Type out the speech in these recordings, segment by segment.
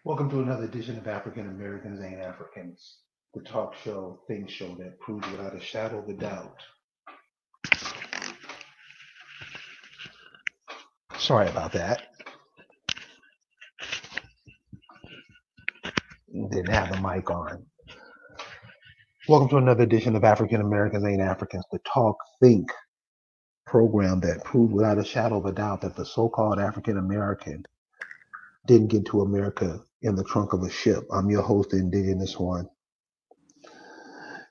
Welcome to another edition of African Americans Ain't Africans, the talk show, think show that proves without a shadow of a doubt. Sorry about that. Didn't have the mic on. Welcome to another edition of African Americans Ain't Africans, the talk, think program that proves without a shadow of a doubt that the so-called African American didn't get to America in the trunk of a ship. I'm your host, the Indigenous one,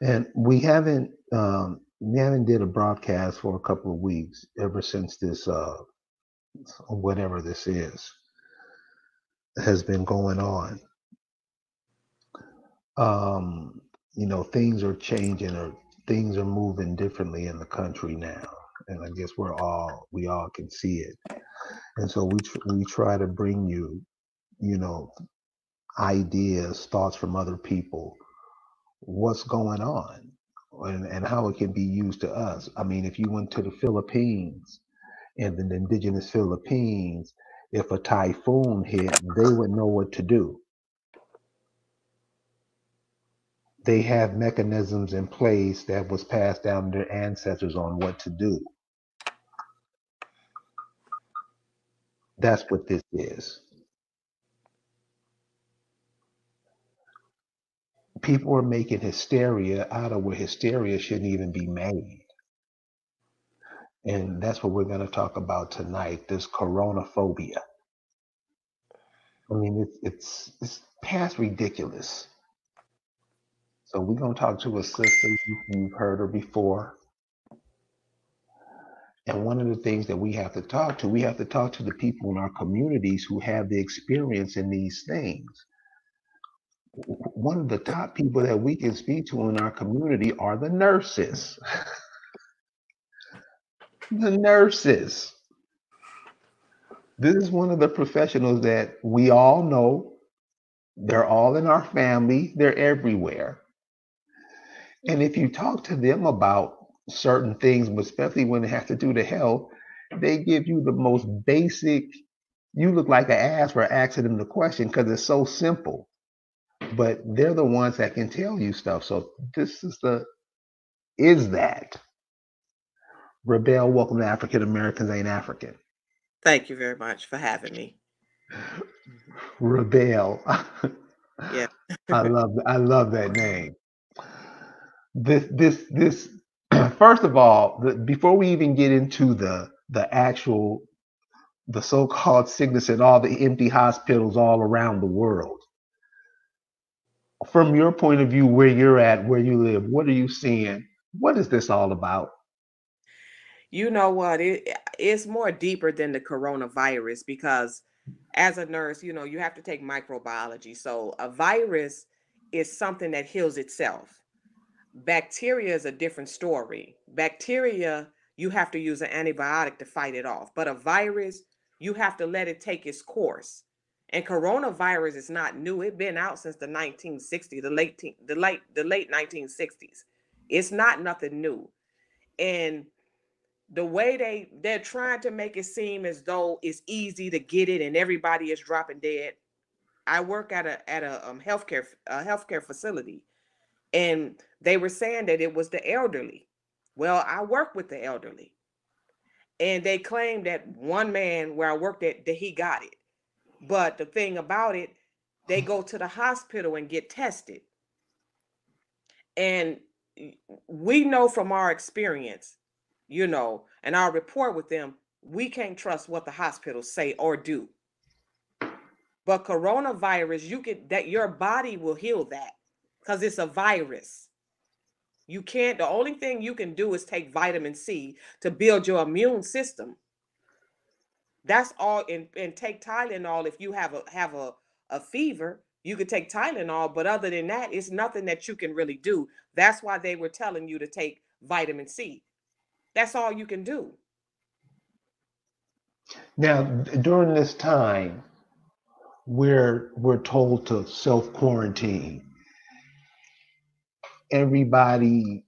and we haven't did a broadcast for a couple of weeks ever since this whatever this is has been going on. Um, things are changing or things are moving differently in the country now, and I guess we all can see it. And so we try to bring you, you know, ideas, thoughts from other people, what's going on, and how it can be used to us. I mean, if you went to the Philippines and the indigenous Philippines, if a typhoon hit, they would know what to do. They have mechanisms in place that was passed down to their ancestors on what to do. That's what this is. People are making hysteria out of where hysteria shouldn't even be made. And that's what we're going to talk about tonight, this coronaphobia. I mean, it's past ridiculous. So we're going to talk to a sister. You've heard her before. And one of the things that we have to talk to the people in our communities who have the experience in these things. One of the top people that we can speak to in our community are the nurses. The nurses. This is one of the professionals that we all know. They're all in our family, they're everywhere. And if you talk to them about certain things, especially when it has to do to health, they give you the most basic, you look like an ass for asking them the question because it's so simple. But they're the ones that can tell you stuff. So this is that. Rebel, welcome to African Americans Ain't African. Thank you very much for having me. Rebel. Yeah. I love that name. This first of all, before we even get into the so-called sickness and all the empty hospitals all around the world, from your point of view, where you're at, where you live, what are you seeing? What is this all about? You know what? It's more deeper than the coronavirus because as a nurse, you have to take microbiology. So a virus is something that heals itself. Bacteria is a different story. Bacteria, you have to use an antibiotic to fight it off. But a virus, you have to let it take its course. And coronavirus is not new. It's been out since the 1960s, the late 1960s. It's not nothing new. And the way they're trying to make it seem as though it's easy to get it and everybody is dropping dead. I work at a healthcare facility, and they were saying that it was the elderly. Well, I work with the elderly, and they claimed that one man where I worked at that he got it. But the thing about it, they go to the hospital and get tested, and we know from our experience, and our report with them, we can't trust what the hospitals say or do. But coronavirus, you could that your body will heal that because it's a virus. You can't, the only thing you can do is take vitamin C to build your immune system. That's all, and take Tylenol if you have a fever. You could take Tylenol, but other than that, it's nothing that you can really do. That's why they were telling you to take vitamin C. That's all you can do. Now, during this time, we're told to self quarantine. Everybody,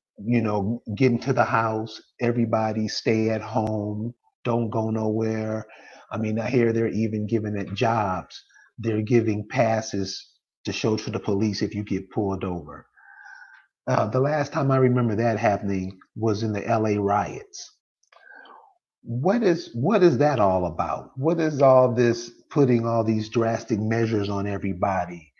get into the house. Everybody stay at home. Don't go nowhere. I mean, I hear they're even giving it jobs. they're giving passes to show to the police if you get pulled over. The last time I remember that happening was in the LA riots. What is that all about? What is all this putting all these drastic measures on everybody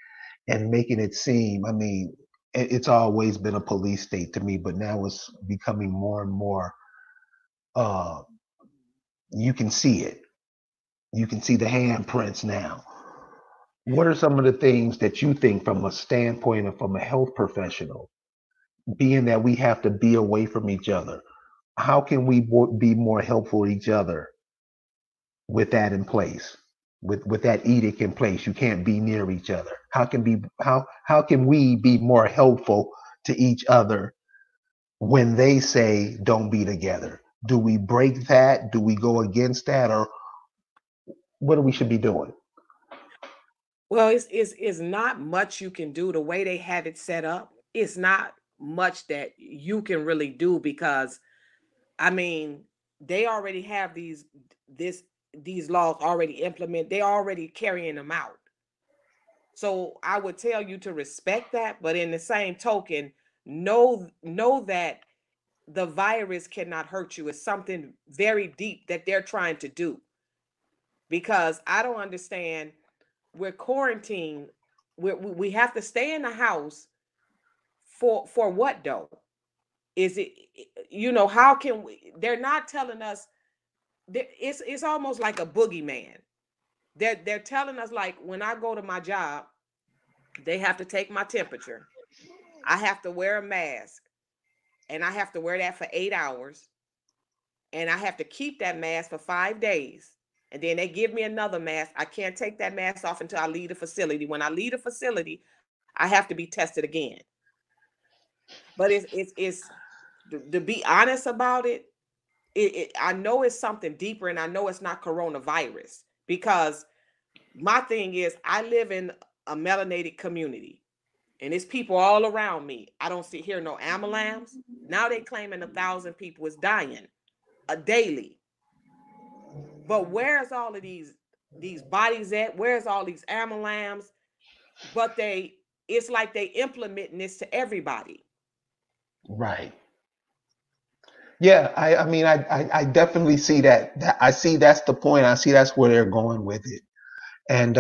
and making it seem, I mean, it's always been a police state to me, but now it's becoming more and more, uh, you can see it. You can see the handprints now. What are some of the things that you think from a standpoint of from a health professional, being that we have to be away from each other? How can we be more helpful to each other with that in place? With that edict in place, you can't be near each other. How can we be more helpful to each other when they say don't be together? Do we break that? Do we go against that, or what do we should be doing? Well, it's not much you can do. The way they have it set up, it's not much that you can really do because I mean, they already have this these laws already implemented. They're already carrying them out. So I would tell you to respect that, but in the same token, know that the virus cannot hurt you. It's something very deep that they're trying to do. Because I don't understand. We're quarantined. We have to stay in the house for what though? Is it, how can we? They're not telling us. It's almost like a boogeyman. They're telling us, like, when I go to my job, they have to take my temperature. I have to wear a mask, and I have to wear that for 8 hours, and I have to keep that mask for 5 days. And then they give me another mask. I can't take that mask off until I leave the facility. When I leave the facility, I have to be tested again. But it's to be honest about it, I know it's something deeper, and I know it's not coronavirus because my thing is I live in a melanated community, and it's people all around me. I don't see here no amalams. Now they claiming 1,000 people is dying a daily. But where's all of these bodies at? Where's all these amalams? But it's like they implementing this to everybody. Right. Yeah, I mean, I definitely see that. I see that's the point. I see that's where they're going with it. And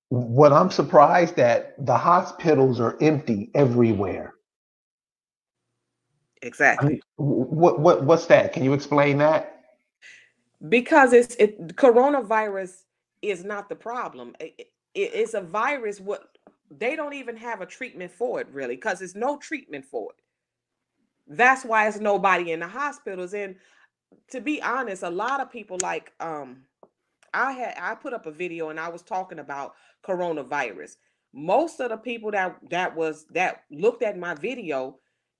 what I'm surprised at, the hospitals are empty everywhere. I mean, Exactly. what's that? Can you explain that? Because coronavirus is not the problem. It's a virus. What they don't even have a treatment for it really, because there's no treatment for it. That's why it's nobody in the hospitals. And to be honest, a lot of people like I put up a video and I was talking about coronavirus. Most of the people that looked at my video,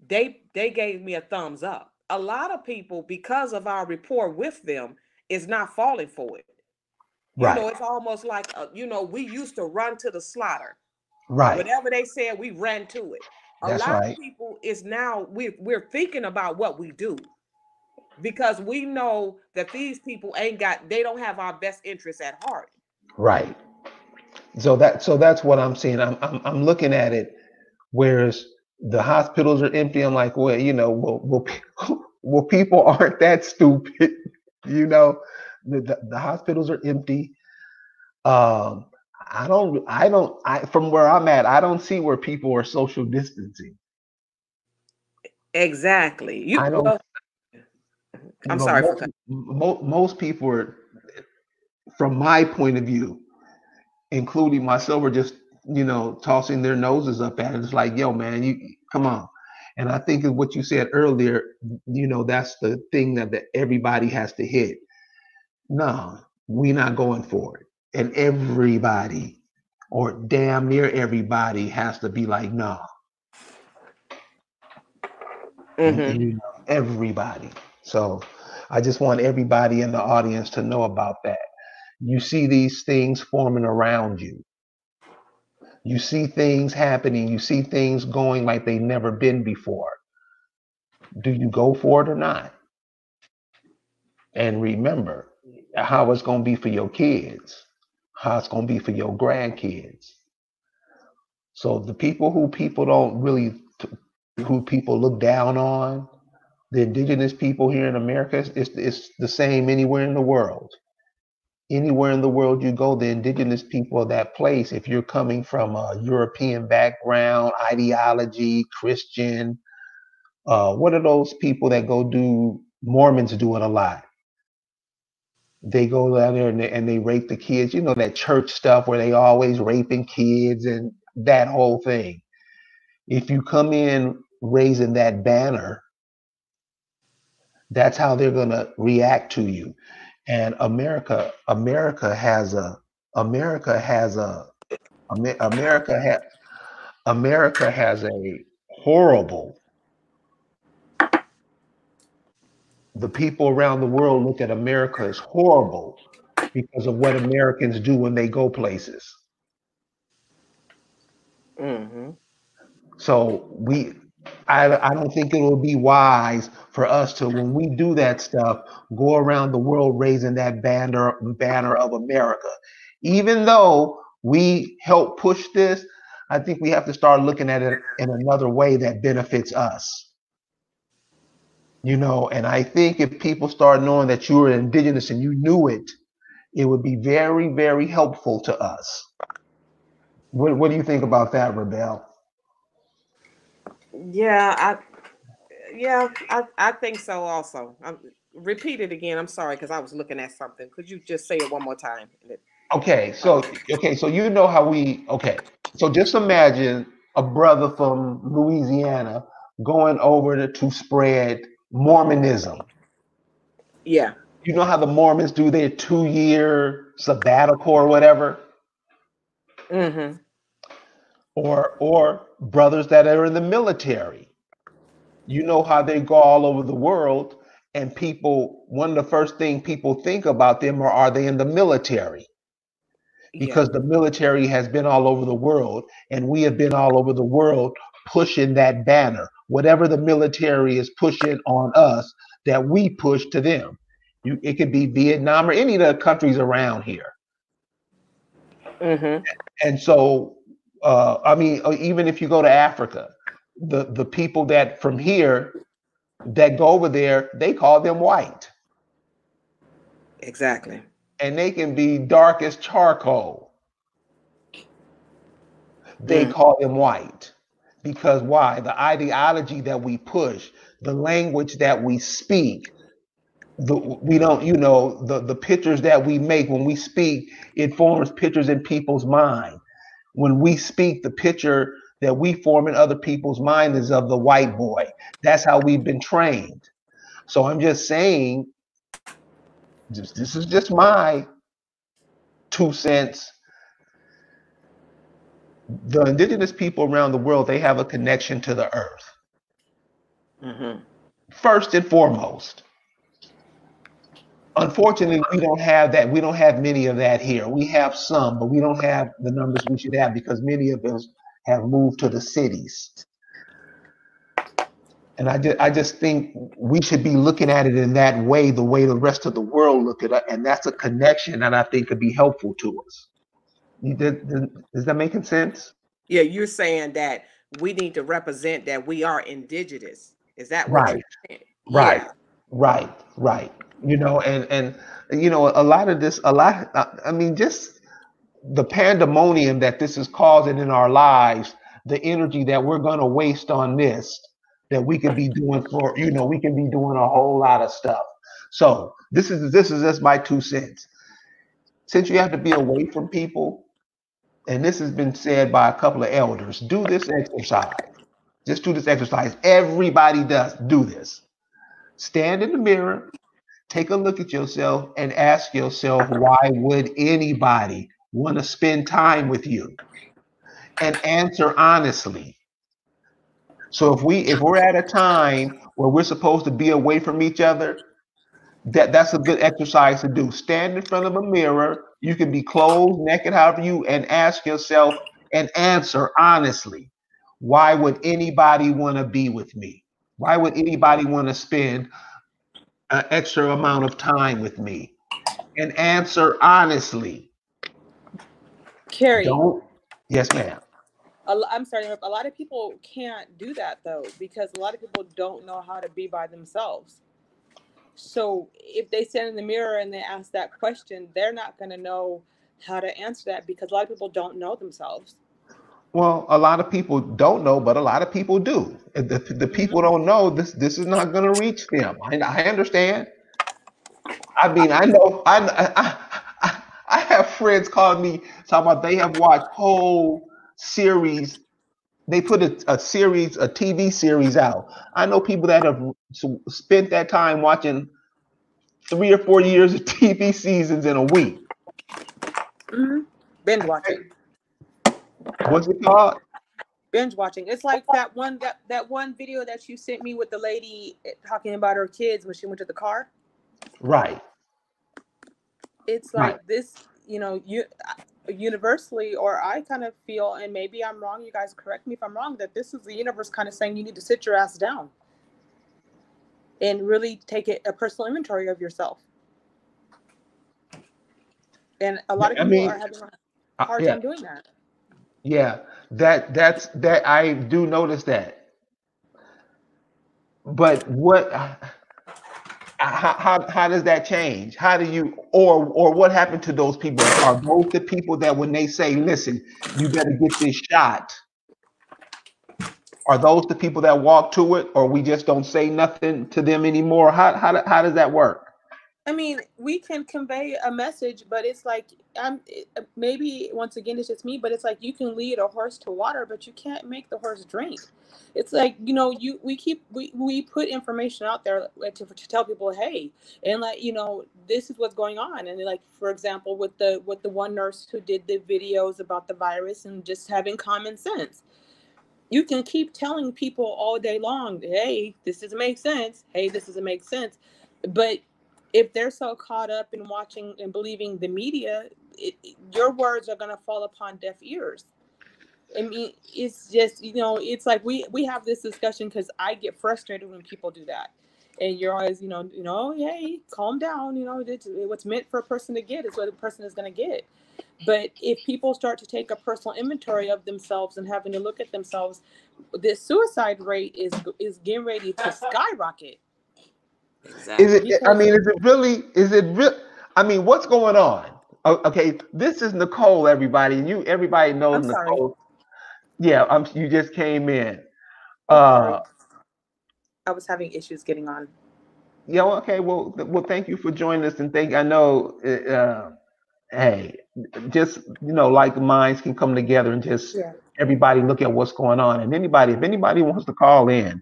they gave me a thumbs up. A lot of people, because of our rapport with them, is not falling for it. Right, It's almost like we used to run to the slaughter. right. Whatever they said, we ran to it. A That's lot of right. people is now we're thinking about what we do because we know that these people they don't have our best interests at heart. Right. So that's what I'm seeing. I'm looking at it. Whereas the hospitals are empty. I'm like, well, well, people aren't that stupid. You know, the hospitals are empty. Um, from where I'm at, I don't see where people are social distancing. Exactly. I don't, I'm sorry for cutting. most people are, from my point of view, including myself, are just, tossing their noses up at it. It's like, yo, man, you come on. And I think of what you said earlier, that's the thing that everybody has to hit. No, we're not going for it. And everybody, or damn near everybody, has to be like, no. Hmm. Everybody. So I just want everybody in the audience to know about that. You see these things forming around you. You see things happening. You see things going like they've never been before. Do you go for it or not? And remember how it's going to be for your kids. how it's going to be for your grandkids. So the people who people don't really, who people look down on, the indigenous people here in America, it's the same anywhere in the world. Anywhere in the world you go, the indigenous people of that place, if you're coming from a European background, ideology, Christian, what are those people that go do, Mormons do it a lot. They go down there and they rape the kids. You know, that church stuff where they always raping kids and that whole thing. If you come in raising that banner, that's how they're going to react to you. And America has a, America has a horrible. The people around the world look at America as horrible because of what Americans do when they go places. Mm-hmm. So I don't think it will be wise for us to, when we do that stuff, go around the world raising that banner of America. Even though we help push this, I think we have to start looking at it in another way that benefits us. You know, and I think if people start knowing that you were indigenous and you knew it, it would be very, very helpful to us. What do you think about that, Rebel? Yeah, I think so also. Repeat it again. I'm sorry because I was looking at something. Could you just say it one more time? Okay, so you know how so just imagine a brother from Louisiana going over to spread Mormonism. Yeah. You know how the Mormons do their 2-year sabbatical or whatever, Mm-hmm. or brothers that are in the military. You know how they go all over the world, and people, one of the first thing people think about them are they in the military? Yeah. Because the military has been all over the world, and we have been all over the world pushing that banner. Whatever the military is pushing on us, that we push to them. It could be Vietnam or any of the countries around here. Mm-hmm. And so, I mean, even if you go to Africa, the people that from here that go over there, they call them white, Exactly. and they can be dark as charcoal. They Mm. call them white because why? The ideology that we push, the language that we speak, we don't, you know, the pictures that we make when we speak, it forms pictures in people's mind. When we speak, the picture that we form in other people's mind is of the white boy. That's how we've been trained. So I'm just saying, this is just my 2 cents. The indigenous people around the world, they have a connection to the earth. Mm-hmm. First and foremost. Unfortunately, we don't have that. We don't have many of that here. We have some, but we don't have the numbers we should have because many of us have moved to the cities. And I just think we should be looking at it in that way, the way the rest of the world look at it, and that's a connection that I think could be helpful to us. Is that making sense? Yeah, you're saying that we need to represent that we are indigenous. Is that what you're Right, saying? right, Yeah. right. You know, and you know, a lot of this, a lot. I mean, just the pandemonium that this is causing in our lives, the energy that we're going to waste on this, that we could be doing for, you know, we can be doing a whole lot of stuff. So this is just my 2 cents. Since you have to be away from people, and this has been said by a couple of elders, do this exercise. Just do this exercise. Everybody does do this. Stand in the mirror, take a look at yourself, and ask yourself, why would anybody want to spend time with you? And answer honestly. So if we're at a time where we're supposed to be away from each other, that's a good exercise to do. Stand in front of a mirror. You can be clothed, naked, however you, and ask yourself and answer honestly. Why would anybody want to be with me? Why would anybody want to spend an extra amount of time with me? And answer honestly. Carrie, Don't. Yes, ma'am. I'm sorry, a lot of people can't do that though, because a lot of people don't know how to be by themselves. So if they stand in the mirror and they ask that question, they're not going to know how to answer that, because a lot of people don't know themselves. Well, a lot of people don't know, but a lot of people do. If the Hmm. people don't know, this is not going to reach them. I understand. I mean, I know. I have friends calling me talking about they have watched whole series. They put a series, a TV series out. I know people that have spent that time watching 3 or 4 years of TV seasons in a week. Hmm. Binge watching. What's it called? Binge watching. It's like that one video that you sent me with the lady talking about her kids when she went to the car. Right, It's right. like this, you universally, or I kind of feel, and maybe I'm wrong, you guys correct me if I'm wrong, that this is the universe kind of saying you need to sit your ass down and really take a personal inventory of yourself. And a lot of I people are mean, having a hard yeah, time doing that. yeah. That I do notice that. But how does that change? How do you or what happened to those people? Are those the people that when they say, "Listen, you better get this shot," are those the people that walk to it, or we just don't say nothing to them anymore? How does that work? I mean, we can convey a message, but it's like, maybe once again it's just me, but it's like you can lead a horse to water, but you can't make the horse drink. It's like, we put information out there to tell people, hey, and like, this is what's going on. And like, for example, with the one nurse who did the videos about the virus and just having common sense, you can keep telling people all day long, hey, this doesn't make sense. Hey, this doesn't make sense. But if they're so caught up in watching and believing the media, your words are going to fall upon deaf ears. I mean, it's just, it's like we have this discussion because I get frustrated when people do that. And you're always, hey, calm down. It's, what's meant for a person to get is what a person is going to get. But if people start to take a personal inventory of themselves and having to look at themselves, the suicide rate is getting ready to skyrocket. Is Exactly. it? I Because mean, is it really? Is it real? I mean, what's going on? Okay, this is Nicole. Everybody, everybody knows I'm sorry. Nicole. Yeah, you just came in. I'm Uh, sorry. I was having issues getting on. yeah. Okay. Well. Thank you for joining us, and I know. Hey, just like minds can come together and just Yeah. everybody look at what's going on, and if anybody wants to call in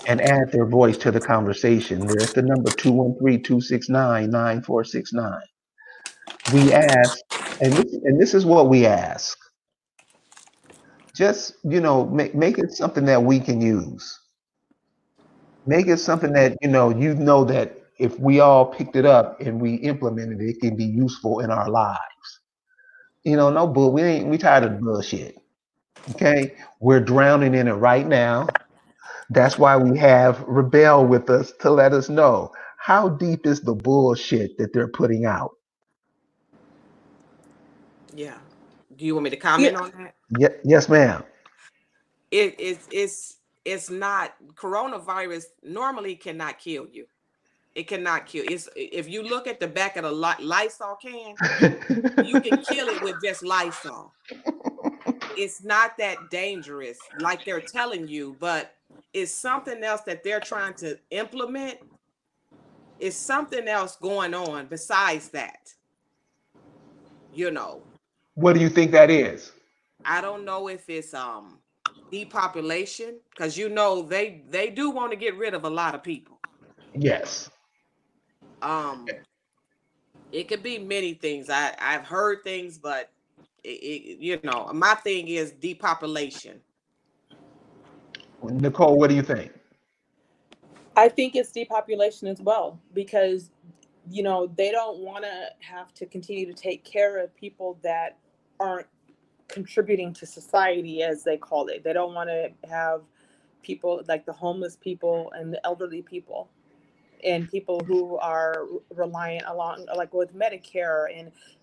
and add their voice to the conversation, there's the number 213-269-9469. We ask, and this is what we ask. Just make it something that we can use. Make it something that you know that if we all picked it up and we implemented it, it can be useful in our lives. No bull. We tired of bullshit. Okay, we're drowning in it right now. That's why we have Rebel with us to let us know how deep is the bullshit that they're putting out. Yeah. Do you want me to comment Yeah. on that? Yes, ma'am. It's not, coronavirus normally cannot kill you. It cannot kill. It's, if you look at the back of the Lysol can, you can kill it with just Lysol. It's not that dangerous like they're telling you, but it's something else that they're trying to implement. It's something else going on besides that. You know, What do you think that is? I don't know if it's depopulation, because they do want to get rid of a lot of people. Yes. Um, it could be many things. I've heard things, but my thing is depopulation. Nicole, what do you think? I think it's depopulation as well, because they don't want to have to continue to take care of people that aren't contributing to society, as they call it. They don't want to have people like the homeless people and the elderly people. and people who are reliant along like with Medicare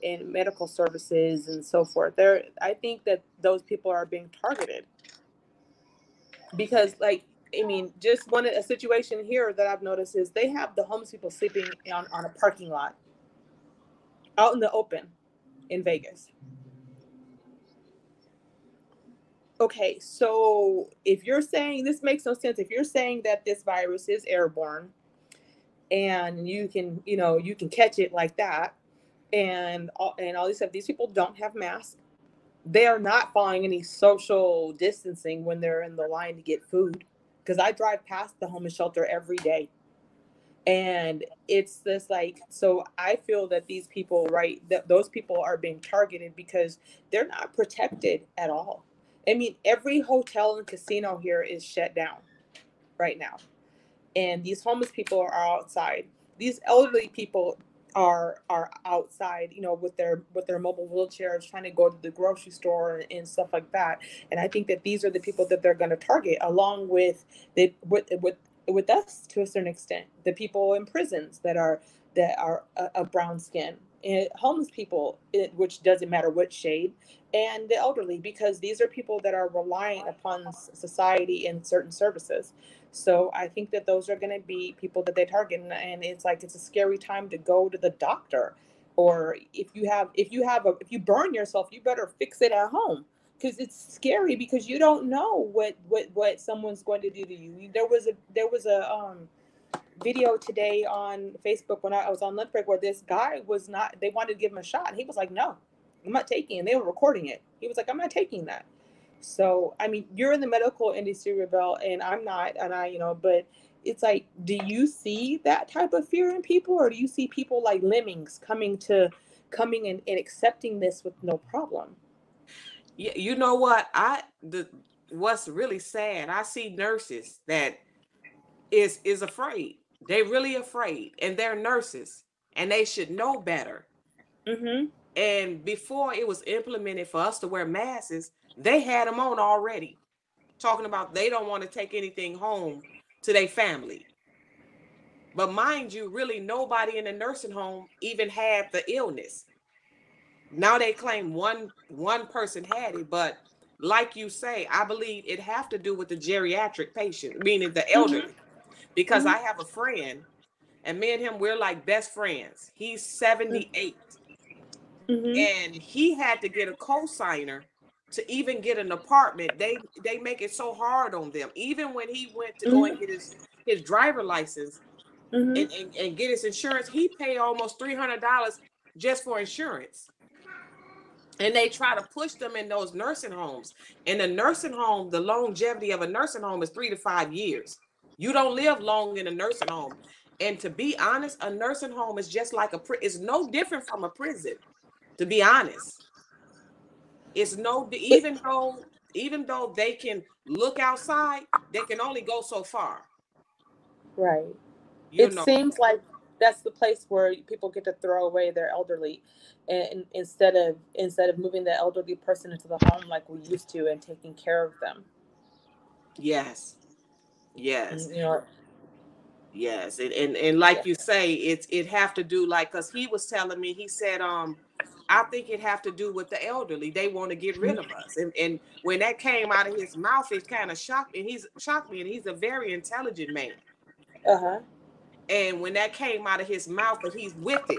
and medical services and so forth. I think that those people are being targeted because, like, I mean, just a situation here that I've noticed is they have the homeless people sleeping on a parking lot out in the open in Vegas. Okay, so if you're saying, this makes no sense, if you're saying that this virus is airborne and you can, you can catch it like that, and all these stuff, these people don't have masks. They are not following any social distancing when they're in the line to get food. Because I drive past the homeless shelter every day. And it's this like, so I feel that these people, right, that those people are being targeted because they're not protected at all. I mean, every hotel and casino here is shut down right now. And these homeless people are outside. These elderly people are outside, with their mobile wheelchairs, trying to go to the grocery store and stuff like that. And I think that these are the people that they're going to target, along with us to a certain extent. The people in prisons that are a brown skin, and homeless people, which doesn't matter what shade, and the elderly, because these are people that are reliant upon society and certain services. So I think that those are going to be people that they target, and it's like, it's a scary time to go to the doctor, or if you burn yourself, you better fix it at home, because it's scary, because you don't know what someone's going to do to you. There was a video today on Facebook when I was on lunch break, where this guy they wanted to give him a shot, and he was like, no, I'm not taking it. And they were recording it. He was like, I'm not taking that. So, I mean, you're in the medical industry, Rebel, and I'm not, and but it's like, do you see that type of fear in people, or do you see people like lemmings coming and accepting this with no problem? Yeah, you know what? What's really sad, I see nurses that is afraid. They're really afraid, and they're nurses, and they should know better. Mm-hmm. And before it was implemented for us to wear masks, they had them on already, talking about they don't want to take anything home to their family. But mind you, really nobody in the nursing home even had the illness. Now they claim one person had it, but like you say, I believe it have to do with the geriatric patient, meaning the elderly. Mm-hmm. Because I have a friend, and me and him, we're like best friends. He's 78. Mm-hmm. And he had to get a co-signer to even get an apartment. They make it so hard on them. Even when he went to go and get his driver license, and get his insurance, he paid almost $300 just for insurance. And they try to push them in those nursing homes. In a nursing home, the longevity of a nursing home is 3 to 5 years. You don't live long in a nursing home. And to be honest, a nursing home is just like it's no different from a prison. To be honest, it's even though they can look outside, they can only go so far. Right. It seems like that's the place where people get to throw away their elderly, and instead of moving the elderly person into the home like we used to and taking care of them. Yes. Yes. Yes. And like you say, it have to do, like, because he was telling me, he said, I think it have to do with the elderly. They want to get rid of us. And when that came out of his mouth, it kind of shocked me. And he's a very intelligent man. Uh-huh. And when that came out of his mouth, but he's with it,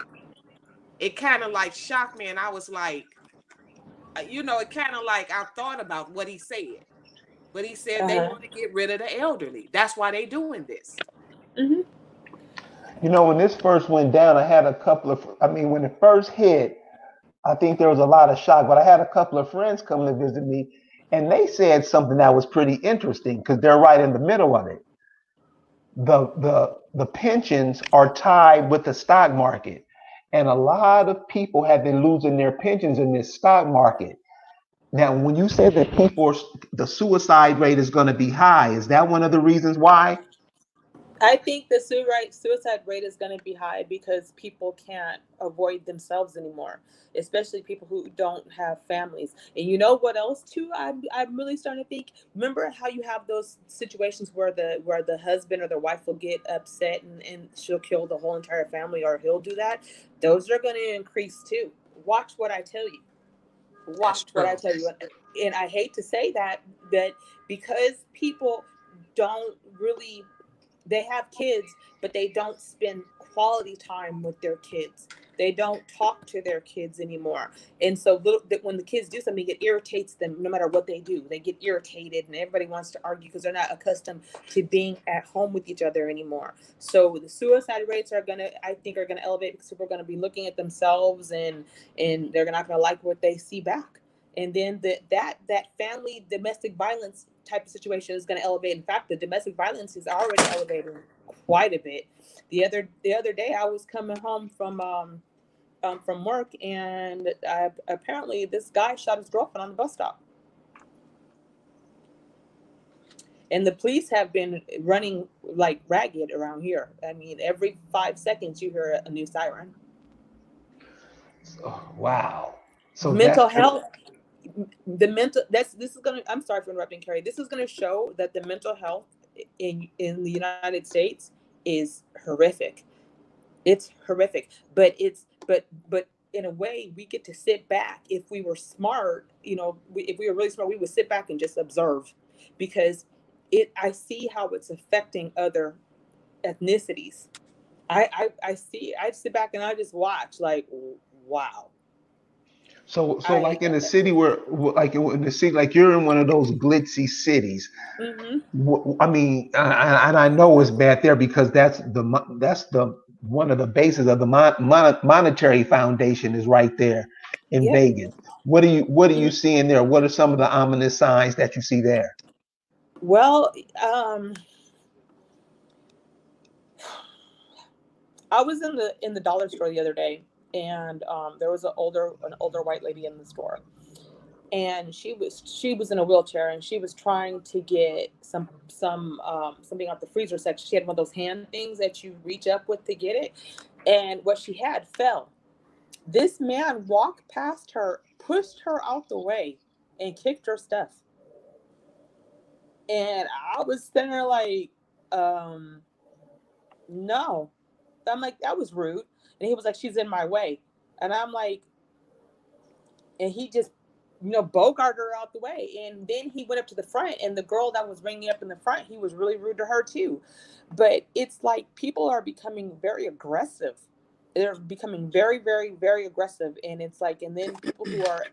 it kind of like shocked me. And I was like, it kind of like, I thought about what he said. But he said they want to get rid of the elderly. That's why they doing this. Mm-hmm. When this first went down, I had when it first hit, I think there was a lot of shock, but I had a couple of friends come to visit me, and they said something that was pretty interesting, because they're right in the middle of it. The pensions are tied with the stock market, and a lot of people have been losing their pensions in this stock market. Now, when you say that the suicide rate is going to be high, is that one of the reasons why? I think the suicide rate is going to be high because people can't avoid themselves anymore, especially people who don't have families. And you know what else too? I'm really starting to think. Remember how you have those situations where the husband or the wife will get upset and she'll kill the whole entire family, or he'll do that. Those are going to increase too. Watch what I tell you. That's Watch what I true. tell you. And I hate to say that, but because people don't really, they have kids, but they don't spend quality time with their kids. They don't talk to their kids anymore. And so that when the kids do something, it irritates them no matter what they do. They get irritated and everybody wants to argue because they're not accustomed to being at home with each other anymore. So the suicide rates I think are gonna elevate because people are gonna be looking at themselves and they're not gonna like what they see back. And then that family domestic violence type of situation is going to elevate. In fact, the domestic violence is already elevating quite a bit. The other day, I was coming home from work, and apparently this guy shot his girlfriend on the bus stop. And the police have been running like ragged around here. I mean, every 5 seconds you hear a new siren. Oh, wow. So Mental that's health, the mental that's this is gonna I'm sorry for interrupting, Carrie. This is gonna show that the mental health in the United States is horrific. It's horrific. But in a way we get to sit back. If we were smart, if we were really smart, we would sit back and just observe, because I see how it's affecting other ethnicities. I see, I sit back and I just watch like, wow. so I like in a city where like in the city, like you're in one of those glitzy cities. hmm I mean, and I know it's bad there because that's the one of the bases of the monetary foundation is right there in yep. Vegas. What are you seeing there? What are some of the ominous signs that you see there? Well, um, I was in the dollar store the other day, and there was an older white lady in the store, and she was in a wheelchair, and she was trying to get something out the freezer section. She had one of those hand things that you reach up with to get it, and what she had fell. This man walked past her, pushed her out the way, and kicked her stuff. And I was sitting there like, um, no. I'm like, that was rude. And he was like, she's in my way. And I'm like, and he just, bogarted her out the way. And then he went up to the front, and the girl that was ringing up in the front, he was really rude to her too. But it's like people are becoming very aggressive. They're becoming very, very, very aggressive. And it's like, and then people who are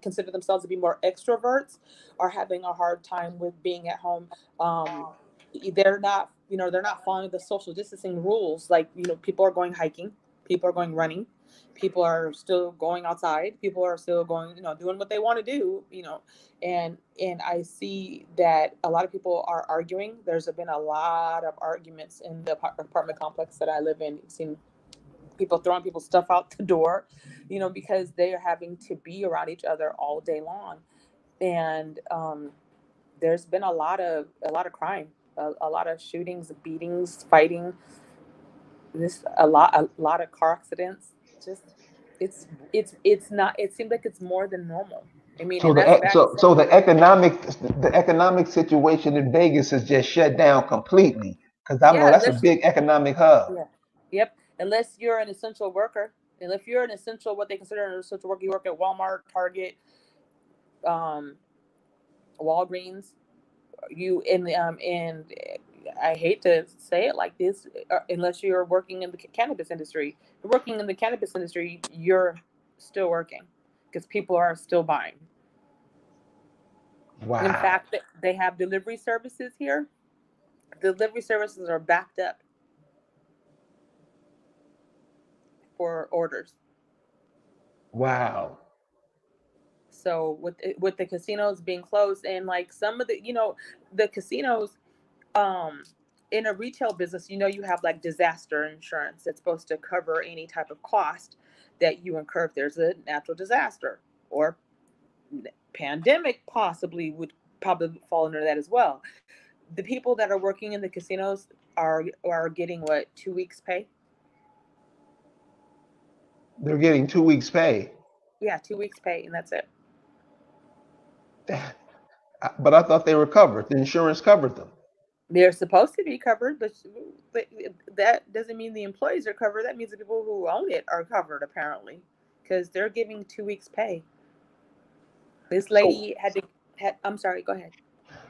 consider themselves to be more extroverts are having a hard time with being at home. Um, they're not following the social distancing rules. Like, people are going hiking, people are going running, people are still going outside, people are still going, doing what they want to do, and I see that a lot of people are arguing. There's been a lot of arguments in the apartment complex that I live in. You've seen people throwing people's stuff out the door, because they are having to be around each other all day long. And there's been a lot of crime, a lot of shootings, beatings, fighting, a lot of car accidents. Just it's not, it seems like it's more than normal. I mean, So and that's the bad to so so say. the economic situation in Vegas is just shut down completely because I know Yeah, that's a unless you big economic hub. yeah. Yep. Unless you're an essential worker. And if you're an essential, what they consider an essential worker, you work at Walmart, Target, um, Walgreens, and I hate to say it like this, unless you're working in the cannabis industry. If you're working in the cannabis industry, you're still working because people are still buying. In Wow. fact, they have delivery services here. Delivery services are backed up for orders. Wow. So with the casinos being closed, and like some of the casinos, um in a retail business, you have like disaster insurance that's supposed to cover any type of cost that you incur if there's a natural disaster, or pandemic possibly would probably fall under that as well. The people that are working in the casinos are getting what, 2 weeks pay? They're getting 2 weeks pay. Yeah, 2 weeks pay, and that's it. But I thought they were covered. The insurance covered them. They're supposed to be covered, but that doesn't mean the employees are covered. That means the people who own it are covered, apparently, because they're giving 2 weeks pay. This So, lady I'm sorry, go ahead.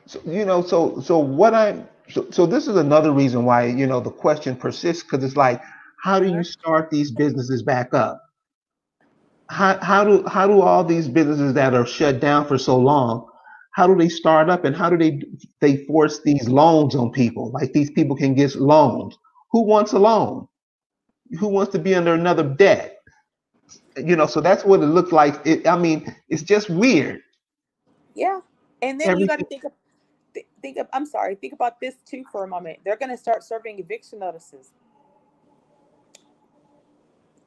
so what so this is another reason why the question persists, because it's like, how do you start these businesses back up? How do all these businesses that are shut down for so long, how do they start up, and how do they force these loans on people? Like, these people can get loans. Who wants a loan? Who wants to be under another debt? So that's what it looks like. I mean, it's just weird. Yeah, and then you got to Everything. think of, I'm sorry, think about this too for a moment. They're going to start serving eviction notices.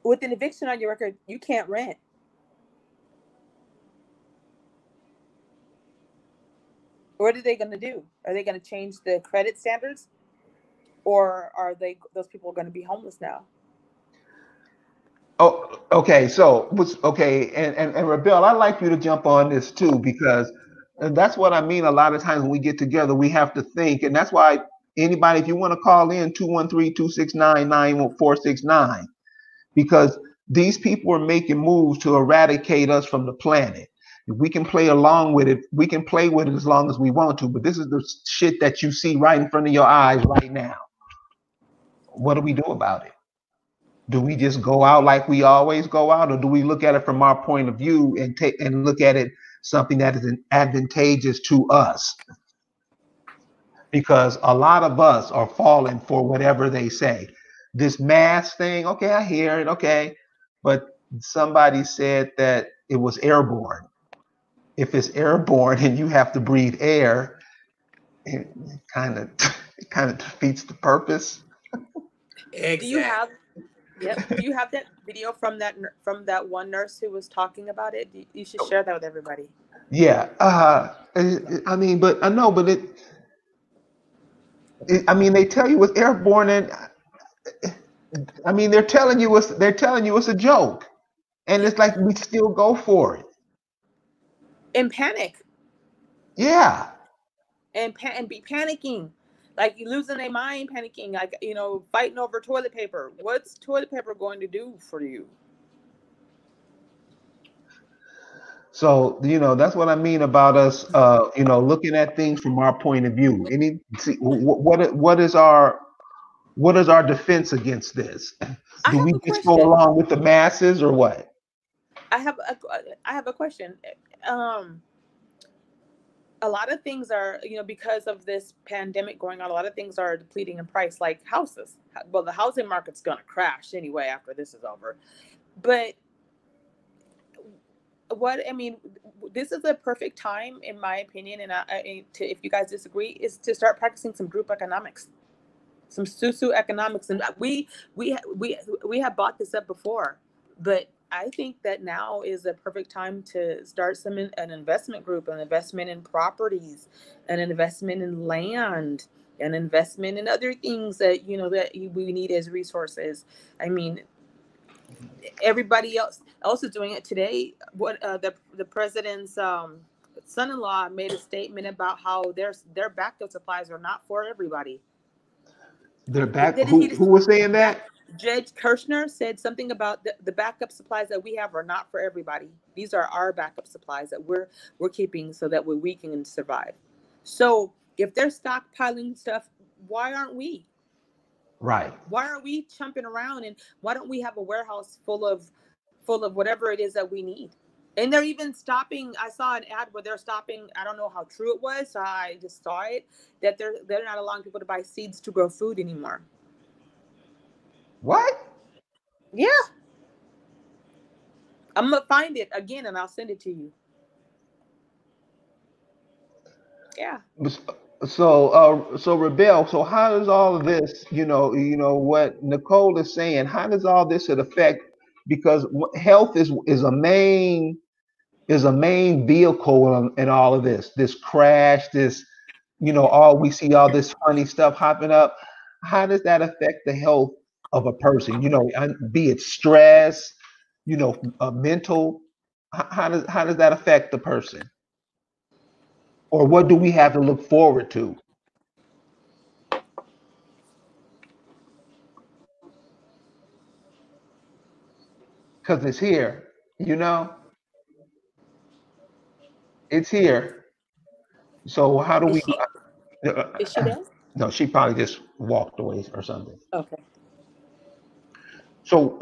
With an eviction on your record, you can't rent. What are they going to do? Are they going to change the credit standards, or are those people going to be homeless now? Oh, okay. So, okay, and Rebel, I'd like you to jump on this too, because that's what I mean. A lot of times when we get together, we have to think, and that's why anybody, if you want to call in, 213-269-9469, because these people are making moves to eradicate us from the planet. If we can play along with it, we can play with it as long as we want to, but this is the shit that you see right in front of your eyes right now. What do we do about it? Do we just go out like we always go out, or do we look at it from our point of view and look at it something that is advantageous to us? Because a lot of us are falling for whatever they say. This mask thing, okay, I hear it, okay, but somebody said that it was airborne. If it's airborne and you have to breathe air, it kind of defeats the purpose. Exactly. Do you have that video from that one nurse who was talking about it? You should share that with everybody. Yeah. I mean, but I know, but I mean, they tell you it's airborne, and I mean, they're telling you it's a joke, and it's like we still go for it. In panic. Yeah. And be panicking. Like, you losing their mind, panicking, like, fighting over toilet paper. What's toilet paper going to do for you? So, that's what I mean about us, looking at things from our point of view. What is our defense against this? Do we just go along with the masses, or what? I have a question. A lot of things are, because of this pandemic going on, a lot of things are depleting in price, like houses. Well, the housing market's going to crash anyway after this is over. But this is a perfect time, in my opinion, and if you guys disagree, is to start practicing some group economics, some socioeconomics. And we have bought this up before, but I think that now is a perfect time to start an investment group, an investment in properties, an investment in land, an investment in other things that that we need as resources. I mean, everybody else is doing it today. What the president's son-in-law made a statement about how their backup supplies are not for everybody. They're back. Who was saying that? Judge Kirshner said something about the backup supplies that we have are not for everybody. These are our backup supplies that we're keeping so that we can survive. So if they're stockpiling stuff, why aren't we? Right. Why are we chumping around, and why don't we have a warehouse full of whatever it is that we need? And they're even stopping. I saw an ad where they're stopping. I don't know how true it was. I just saw it, that they're not allowing people to buy seeds to grow food anymore. What? Yeah. I'm gonna find it again and I'll send it to you. Yeah. So Rebel, so how does all of this, what Nicole is saying, how does all this affect, because health is a main vehicle in all of this crash, this we see all this funny stuff hopping up. How does that affect the health of a person? Be it stress, mental. How does that affect the person? Or what do we have to look forward to? Because it's here, you know, it's here. So how do Is we? she is she there? No, she probably just walked away or something. Okay. So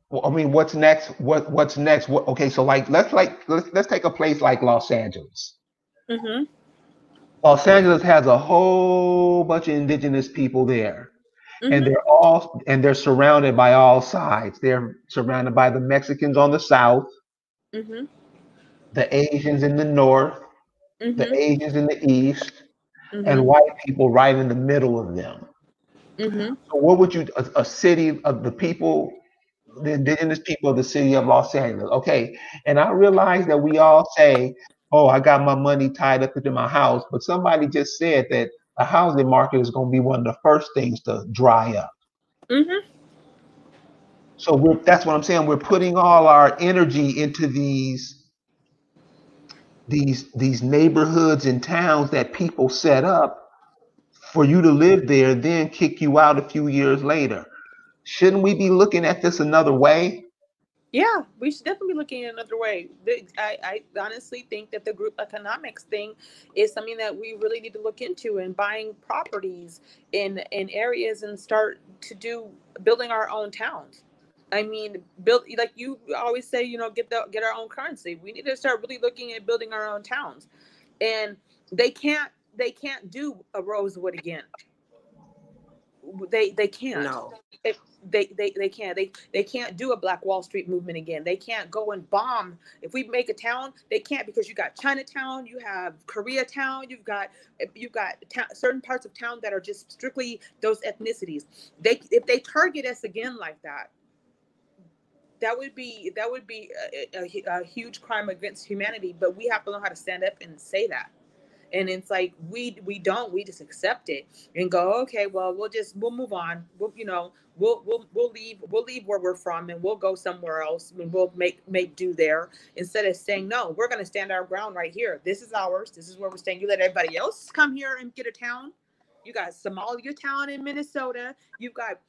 what's next? What's next? Okay, so let's take a place like Los Angeles. Mm-hmm. Los Angeles has a whole bunch of indigenous people there, and Mm-hmm. they're surrounded by all sides. They're surrounded by the Mexicans on the south, Mm-hmm. the Asians in the north, the Mm-hmm. Asians in the east, and Mm-hmm. white people right in the middle of them. Mm-hmm. So what would a city of the people, the indigenous people of the city of Los Angeles? Okay, and I realize that we all say, "Oh, I got my money tied up into my house," but somebody just said that the housing market is going to be one of the first things to dry up. Mm-hmm. So that's what I'm saying. We're putting all our energy into these neighborhoods and towns that people set up for you to live there, then kick you out a few years later. Shouldn't we be looking at this another way? Yeah, we should definitely be looking at another way. I honestly think that the group economics thing is something that we really need to look into, and buying properties in areas and start to do building our own towns. I mean, build like you always say, get our own currency. We need to start really looking at building our own towns, and they can't do a Rosewood again. They can't. No. They can't. They can't do a Black Wall Street movement again. They can't go and bomb. If we make a town, they can't, because you got Chinatown, you have Koreatown, you've got certain parts of town that are just strictly those ethnicities. If they target us again like that, that would be a huge crime against humanity. But we have to know how to stand up and say that. And it's like we just accept it and go, okay, well, we'll move on. We'll leave where we're from, and we'll go somewhere else, and we'll make do there, instead of saying, no, we're going to stand our ground right here. This is ours. This is where we're staying. You let everybody else come here and get a town. You got Somalia town in Minnesota. You got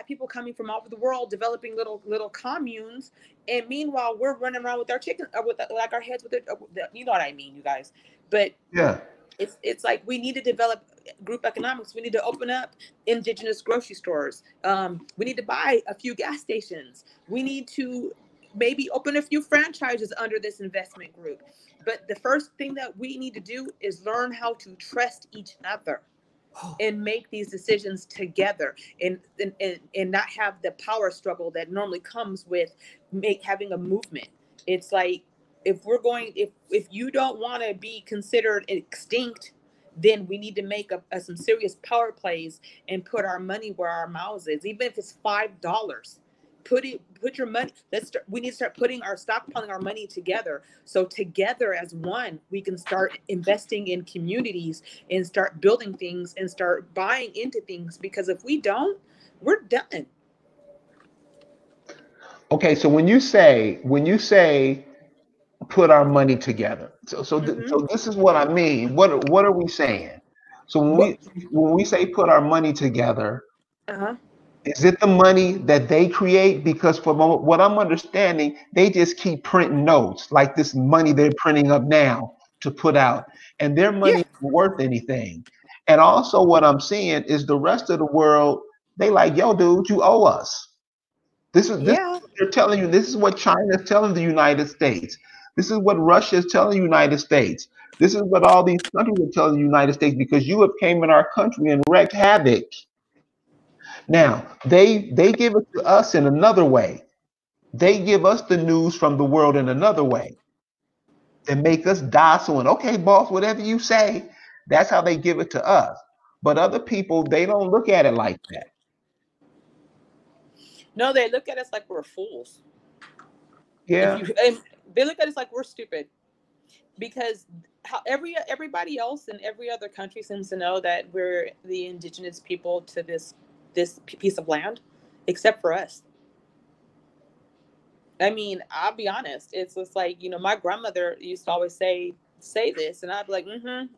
people coming from all over the world developing little communes, and meanwhile we're running around with our chicken, with like our heads with it. You know what I mean, you guys. But Yeah. it's like we need to develop group economics. We need to open up indigenous grocery stores. We need to buy a few gas stations. We need to maybe open a few franchises under this investment group. But the first thing that we need to do is learn how to trust each other and make these decisions together, and not have the power struggle that normally comes with having a movement. It's like, if you don't want to be considered extinct, then we need to make some serious power plays and put our money where our mouths is, even if it's $5. Put your money. We need to start stockpiling our money together. So together as one, we can start investing in communities and start building things and start buying into things. Because if we don't, we're done. Okay, so when you say put our money together, Mm-hmm. so this is what I mean. What are we saying? So What? when we say put our money together, Uh-huh. is it the money that they create? Because from what I'm understanding, they just keep printing notes like this money they're printing up now to put out, and their Yeah. money isn't worth anything. And also, what I'm seeing is the rest of the world, they like, yo, dude, you owe us. This is Yeah. what they're telling you. This is what China is telling the United States. This is what Russia is telling the United States. This is what all these countries are telling the United States, because you have came in our country and wreaked havoc. Now, they give it to us in another way. They give us the news from the world in another way and make us docile and, okay, boss, whatever you say. That's how they give it to us. But other people, they don't look at it like that. No, they look at us like we're fools. If Yeah. you, and they look at us like we're stupid. because how everybody else in every other country seems to know that we're the indigenous people to this piece of land, except for us. I mean, I'll be honest. It's just like, my grandmother used to always say this, and I'd be like,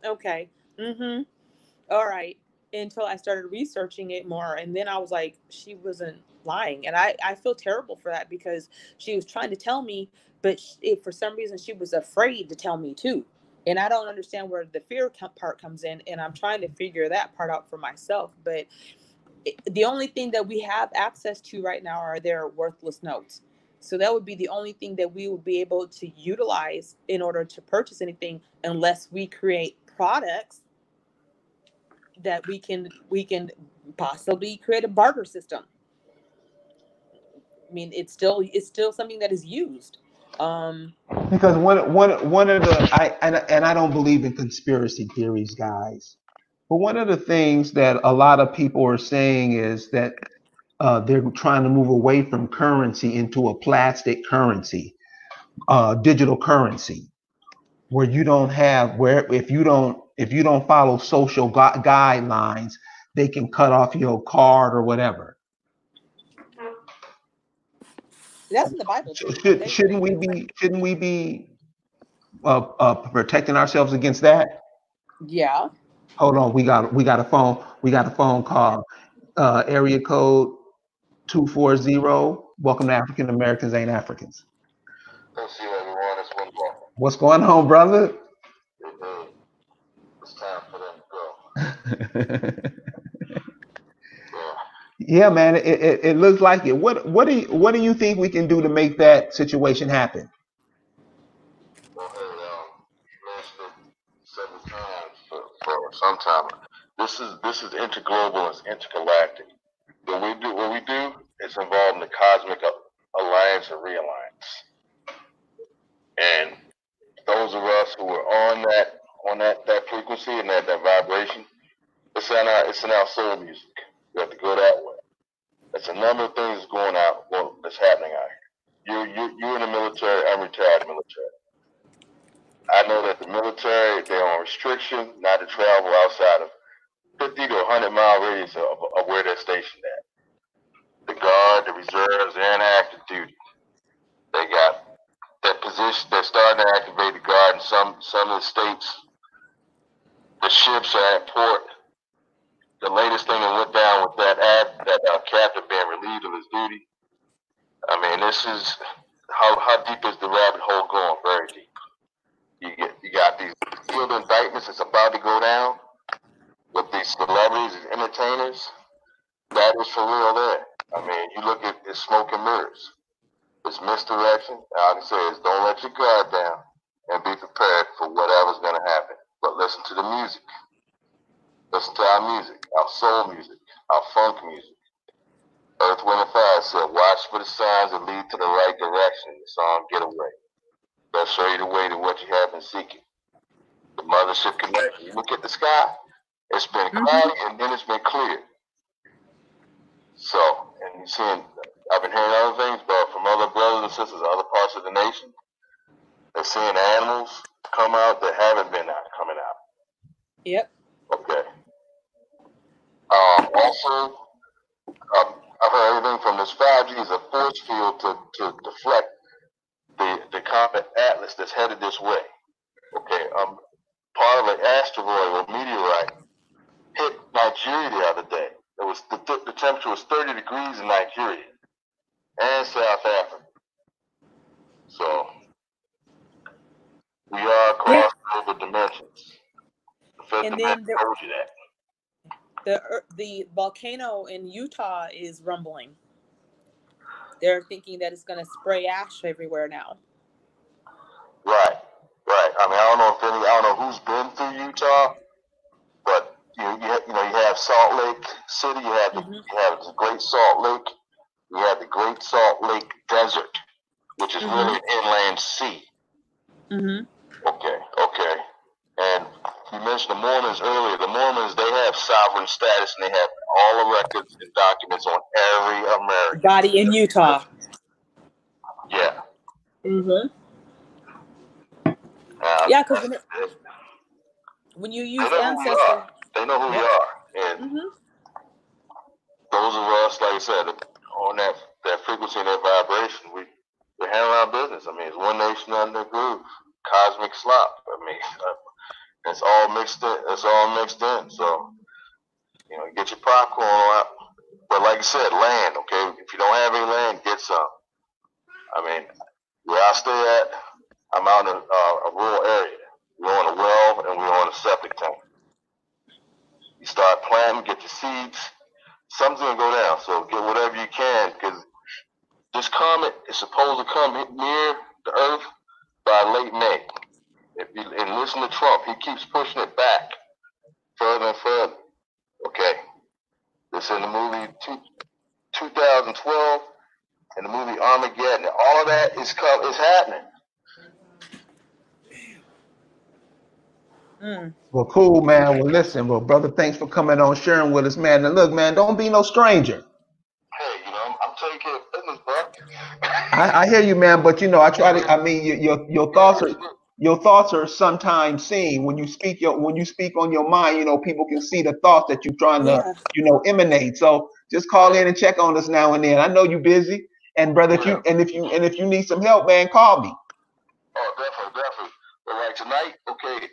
okay, all right, until I started researching it more, and then I was like, she wasn't lying, and I feel terrible for that because she was trying to tell me, but for some reason she was afraid to tell me too, and I don't understand where the fear part comes in, and I'm trying to figure that part out for myself. But the only thing that we have access to right now are their worthless notes. So that would be the only thing that we would be able to utilize in order to purchase anything, unless we create products that we can possibly create a barter system. I mean, it's still something that is used. Because one of the I don't believe in conspiracy theories, guys. But one of the things that a lot of people are saying is that they're trying to move away from currency into a plastic currency, digital currency, where you don't have where if you don't follow social guidelines, they can cut off your card or whatever. That's in the Bible too. Shouldn't we be protecting ourselves against that? Yeah. Hold on, we got a phone. We got a phone call. Area code 240. Welcome to African Americans Ain't Africans. Let's see everyone. It's Windball. What's going on, brother? It's time for them to go. Yeah, man. It looks like it. What do you think we can do to make that situation happen? Well, hey, you mentioned it several times for some time. This is interglobal, it's intergalactic. What we do is involved in the cosmic alliance and realigance. And those of us who are on that frequency and that vibration, it's in our soul music. We have to go that way. There's a number of things that's happening out here. You're in the military. I'm retired military. I know that the military, they're on restriction not to travel outside of 50 to 100-mile radius of where they're stationed at. The Guard, the reserves, they're in active duty. They got that position. They're starting to activate the Guard in some of the states. The ships are at port. The latest thing that went down with that captain being relieved of his duty. I mean, this is how deep is the rabbit hole going? Very deep. You got these sealed indictments that's about to go down with these celebrities and entertainers. That is for real there. I mean, you look at it's smoke and mirrors. It's misdirection. All I can say is don't let your guard down and be prepared for whatever's going to happen. But listen to the music. Listen to our music, our soul music, our funk music. Earth, Wind, and Fire said, watch for the signs that lead to the right direction in the song Get Away. They'll show you the way to what you have been seeking. The mothership connection. You look at the sky, it's been cloudy and then it's been clear. So, and you're seeing, I've been hearing other things, but from other brothers and sisters, other parts of the nation, they're seeing animals come out that haven't been coming out. Yep. Okay. Also, I've heard everything from this 5G is a force field to deflect the comet Atlas that's headed this way. Okay. Part of an asteroid or meteorite hit Nigeria the other day. It was the temperature was 30 degrees in Nigeria and South Africa. So we are across over dimensions. The fifth dimension told you that. The volcano in Utah is rumbling. They're thinking that it's going to spray ash everywhere now. Right. I mean, I don't know who's been through Utah, but you have Salt Lake City. You have the Great Salt Lake. You have the Great Salt Lake Desert, which is really an inland sea. Okay. And you mentioned the Mormons earlier. The Mormons, they have sovereign status, and they have all the records and documents on every American. Body in Utah. Yeah. Now, Yeah, because when you use ancestors, they know who we are, and those of us, like I said, on that frequency and that vibration, we handle our business. I mean, it's one nation under groove, cosmic slop. I mean, it's all mixed in. It's all mixed in. So, you know, get your popcorn out. But like I said, land. Okay, if you don't have any land, get some. I mean, where I stay at, I'm out in a rural area. We're on a well and we're on a septic tank. You start planting, get your seeds. Something's gonna go down. So get whatever you can, because this comet is supposed to come near the Earth by late May. And listen to Trump, he keeps pushing it back further and further. Okay, this in the movie 2012 and the movie Armageddon. All of that is happening. Well, cool, man. Well, listen, well, brother, thanks for coming on, sharing with us, man. And look, man, don't be no stranger. Hey, you know, I'm taking care of business, bro. I hear you, man, but you know, I try to. I mean, your thoughts are sometimes seen when you speak on your mind. You know, people can see the thoughts that you're trying to emanate. So just call in and check on us now and then. I know you're busy, and brother, if you need some help, man, call me. Oh, definitely. But like tonight, okay,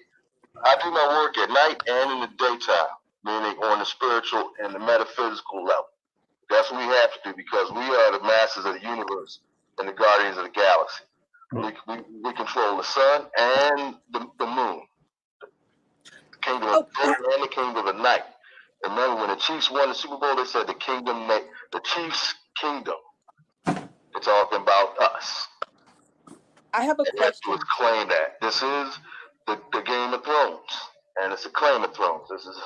I do my work at night and in the daytime, meaning on the spiritual and the metaphysical level. That's what we have to do, because we are the masters of the universe and the guardians of the galaxy. We control the sun and the moon, the kingdom of the day and the kingdom of the night. Remember, when the Chiefs won the Super Bowl, they said the Chiefs' kingdom. They're talking about us. I have a question. Let's claim that. This is the Game of Thrones, and it's a claim of thrones. This is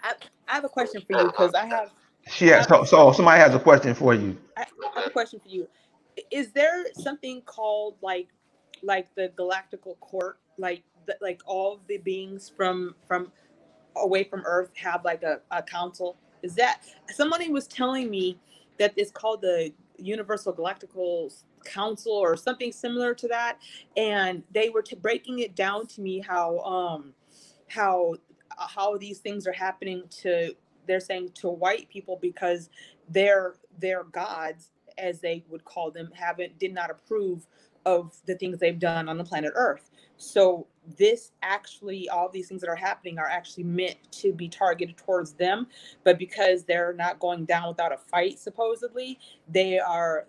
I have a question for you, because I have. Yeah. So somebody has a question for you. I have a question for you. Is there something called like the galactical court, like all of the beings from away from Earth have like a council? Is that, somebody was telling me that it's called the Universal Galactical Council or something similar to that, and they were breaking it down to me how these things are happening to, they're saying, to white people, because their gods, as they would call them, did not approve of the things they've done on the planet Earth. So this actually, all these things that are happening are actually meant to be targeted towards them, but because they're not going down without a fight, supposedly, they are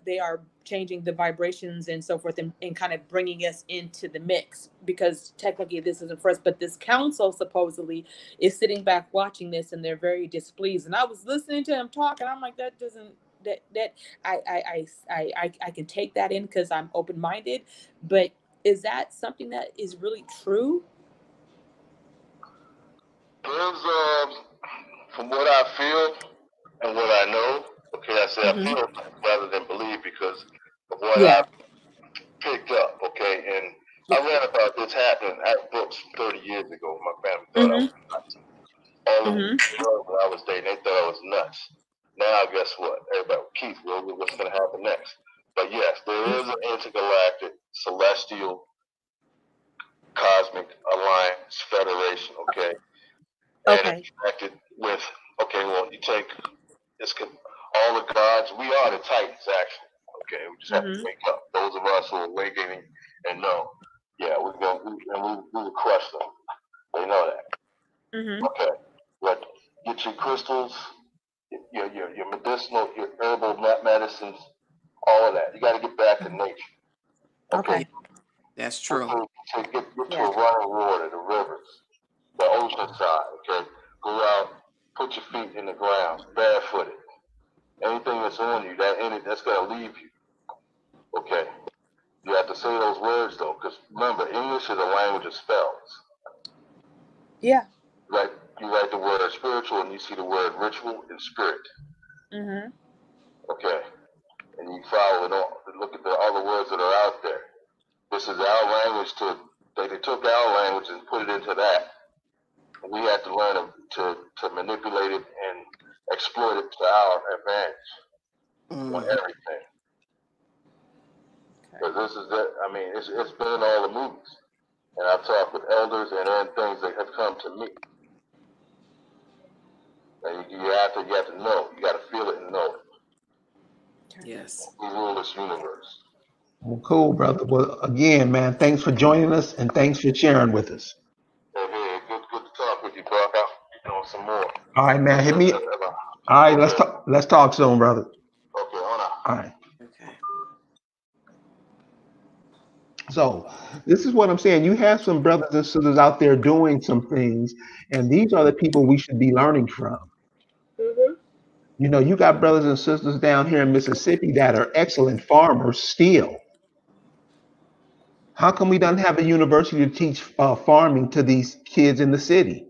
changing the vibrations and so forth, and kind of bringing us into the mix, because technically this isn't for us, but this council supposedly is sitting back watching this, and they're very displeased. And I was listening to him talk, and I'm like, that doesn't, that I can take that in because I'm open-minded, but is that something that is really true? There's from what I feel and what I know, okay, I say I feel rather than believe, because of what I've picked up, okay, and I read about this happening at books 30 years ago. My family thought I was nuts. All of them when I was dating, they thought I was nuts. Now, guess what? Everybody, Keith, what's going to happen next? But yes, there is an intergalactic, celestial, cosmic alliance federation, okay? And it's connected with, okay, well, you take all the gods. We are the Titans, actually. Okay, we just have to wake up. Those of us who are awakening and know, yeah, we will crush them. They know that. Okay, but get your crystals, your medicinal, your herbal medicines, all of that. You got to get back to nature. Okay, that's true. Get to a running water, the rivers, the ocean side. Okay, go out, put your feet in the ground, barefooted. Anything that's on you, that's going to leave you. Okay, you have to say those words though, because remember, English is a language of spells. Yeah. You write the word spiritual, and you see the word ritual and spirit. Okay, and you follow it on. Look at the other words that are out there. This is our language. They took our language and put it into that. We have to learn to manipulate it and exploit it to our advantage on everything. Because this is that. I mean, it's been in all the movies, and I've talked with elders and then things that have come to me. And you have to know. You got to feel it and know it. Yes. We rule this universe. Well, cool, brother. Well, again, man, thanks for joining us and thanks for sharing with us. Hey, good to talk with you, bro. I'll be doing some more. All right, man. Hit me. All right, let's talk soon, brother. Okay, on out. All right. Okay. So this is what I'm saying. You have some brothers and sisters out there doing some things, and these are the people we should be learning from. Mm-hmm. You know, you got brothers and sisters down here in Mississippi that are excellent farmers still. How come we don't have a university to teach farming to these kids in the city?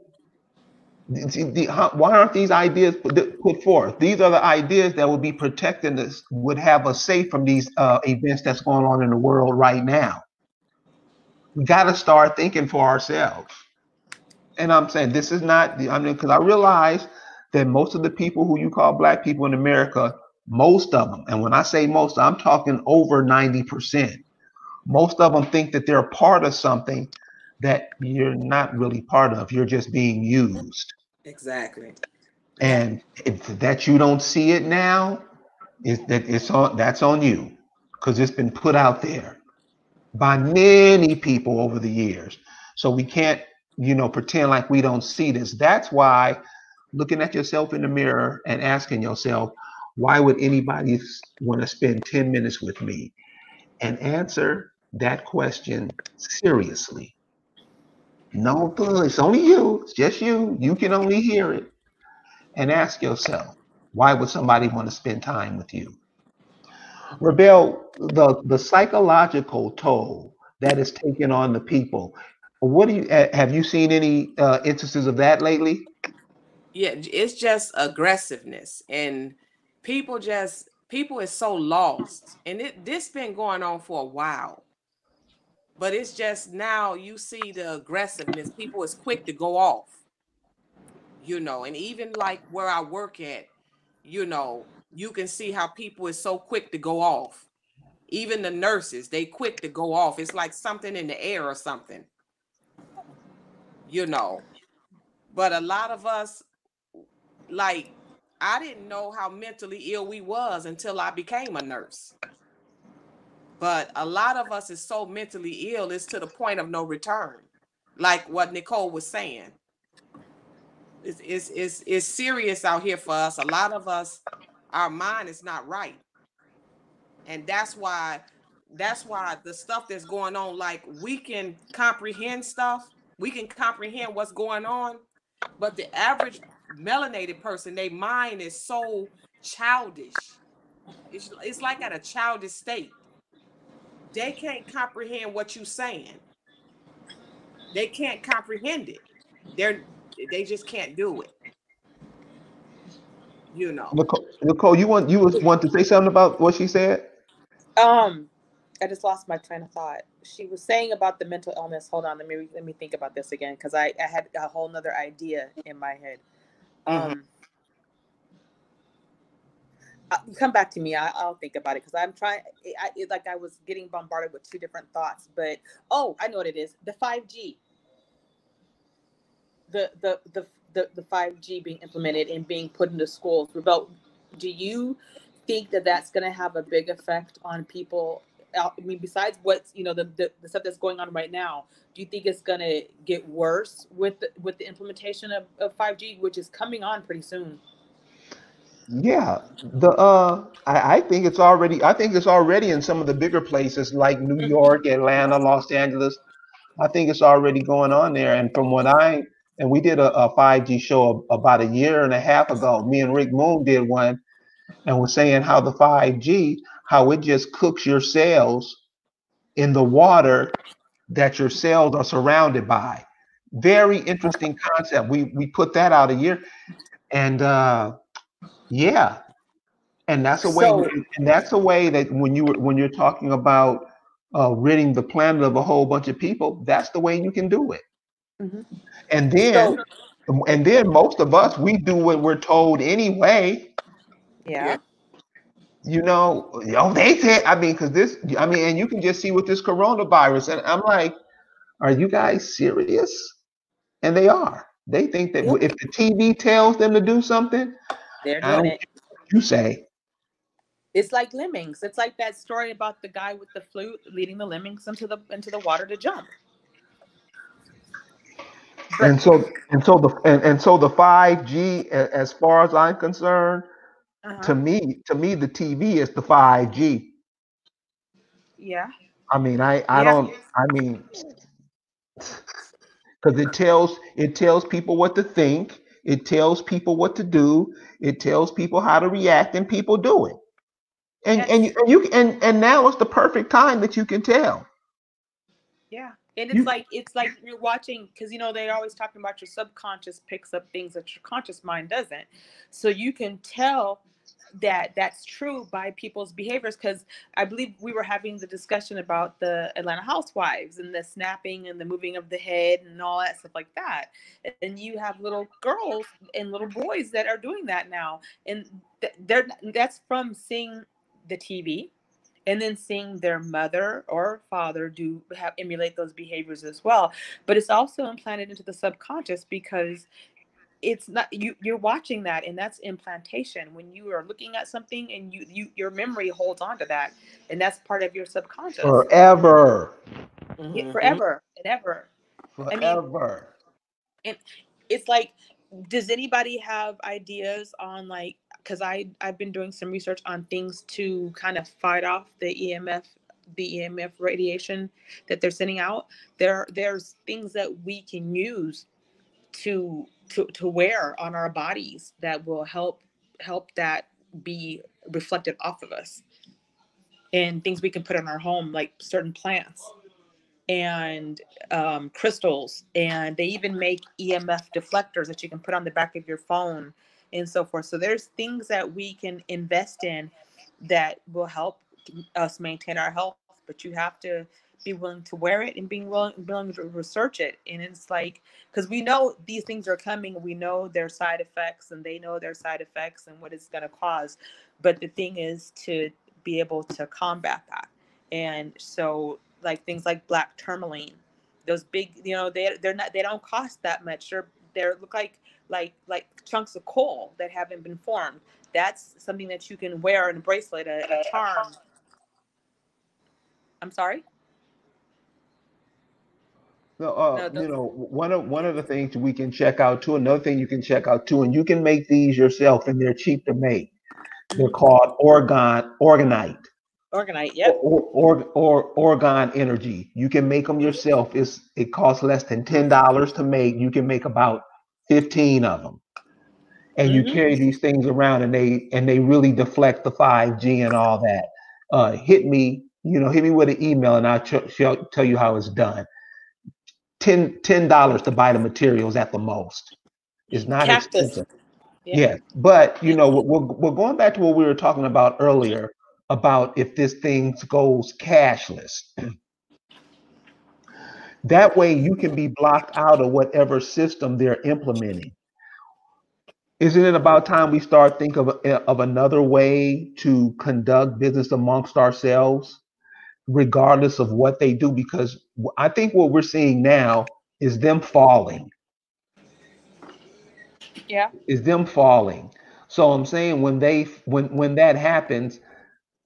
Why aren't these ideas put forth? These are the ideas that would be protecting us, would have us safe from these events that's going on in the world right now. We got to start thinking for ourselves. And I'm saying this is not, I mean, because I realize that most of the people who you call black people in America, most of them, and when I say most, I'm talking over 90%. Most of them think that they're a part of something that you're not really part of. You're just being used. Exactly. And if that you don't see it now, that's on you, because it's been put out there by many people over the years. So we can't, pretend like we don't see this. That's why looking at yourself in the mirror and asking yourself, why would anybody want to spend 10 minutes with me? And answer that question seriously. No, it's only you. It's just you. You can only hear it. And ask yourself, why would somebody want to spend time with you? Rebel, the psychological toll that is taken on the people. What do you have you seen any instances of that lately? Yeah, it's just aggressiveness, and people is so lost, and this been going on for a while. But it's just now you see the aggressiveness. People is quick to go off, and even like where I work at, you can see how people is so quick to go off. Even the nurses, they quick to go off. It's like something in the air or something, But a lot of us, like, I didn't know how mentally ill we was until I became a nurse. But a lot of us is so mentally ill, it's to the point of no return. Like what Nicole was saying. It's serious out here for us. A lot of us, our mind is not right. And that's why the stuff that's going on, like, we can comprehend stuff. We can comprehend what's going on. But the average melanated person, their mind is so childish. It's like at a childish state. They can't comprehend what you're saying. They can't comprehend it. They just can't do it. Nicole, you want to say something about what she said? I just lost my train of thought. She was saying about the mental illness. Hold on, let me think about this again, because I had a whole nother idea in my head. Come back to me. I'll think about it, because I'm trying. I was getting bombarded with two different thoughts. But I know what it is. The 5G. The 5G being implemented and being put into schools. Rebel, do you think that that's going to have a big effect on people? I mean, besides what's the stuff that's going on right now, do you think it's going to get worse with the implementation of 5G, which is coming on pretty soon? Yeah, I think it's already in some of the bigger places like New York, Atlanta, Los Angeles. I think it's already going on there. And from what and we did a 5G show about a year and a half ago. Me and Rick Moon did one, and was saying how the 5G, how it just cooks your cells in the water that your cells are surrounded by. Very interesting concept. We put that out a year, and yeah, and that's a way. And that's a way that when you're talking about ridding the planet of a whole bunch of people, that's the way you can do it. Mm-hmm. And then most of us, we do what we're told anyway. Yeah. They said, I mean, and you can just see with this coronavirus, and I'm like, are you guys serious? And they are. They think that Yep. if the TV tells them to do something, They're I doing don't it. care what you say. It's like lemmings. It's like that story about the guy with the flute leading the lemmings into the water to jump. But And so the 5G, as far as I'm concerned, to uh-huh. me, the TV is the 5G. Yeah. I mean, I Yeah. don't. I mean, because it tells people what to think. It tells people what to do. It tells people how to react, and people do it. And and Yes. you, and you and now is the perfect time that you can tell. Yeah. And You it's like you're watching, because they're always talking about your subconscious picks up things that your conscious mind doesn't. So you can tell that that's true by people's behaviors, because I believe we were having the discussion about the Atlanta housewives and the snapping and the moving of the head and all that stuff like that. And you have little girls and little boys that are doing that now. And that's from seeing the TV and then seeing their mother or father emulate those behaviors as well. But it's also implanted into the subconscious, because it's not you're watching that, and that's implantation. When you are looking at something and your memory holds on to that, and that's part of your subconscious. forever, Yeah, Mm-hmm. forever and ever. I mean, forever. and it's like, does anybody have ideas on, like, because I've been doing some research on things to kind of fight off the EMF radiation that they're sending out. There's things that we can use to wear on our bodies that will help that be reflected off of us, and things we can put in our home, like certain plants and crystals, and they even make EMF deflectors that you can put on the back of your phone and so forth. So there's things that we can invest in that will help us maintain our health, but you have to be willing to wear it and being willing to research it. And it's like, because we know these things are coming, we know their side effects, and they know their side effects and what it's going to cause. But the thing is to be able to combat that. And so, like, things like black tourmaline, those big, they don't cost that much. They're look like chunks of coal that haven't been formed. That's something that you can wear in a bracelet, a charm. I'm sorry. So, No, those. one of the things we can check out too. Another thing you can check out too, and you can make these yourself, and they're cheap to make. They're Mhm. called organite. Organite. or, Yep. or Oregon Energy. You can make them yourself. It costs less than $10 to make. You can make about 15 of them, and you Hmm. carry these things around, and they really deflect the 5G and all that. Hit me with an email, and I'll tell you how it's done. $10 to buy the materials at the most. It's not Cactus. expensive. Yeah. Yes, but Yeah. we're going back to what we were talking about earlier about if this thing goes cashless. That way you can be blocked out of whatever system they're implementing. Isn't it about time we start think of another way to conduct business amongst ourselves, regardless of what they do? Because I think what we're seeing now is them falling, Yeah. is them falling. So I'm saying when that happens,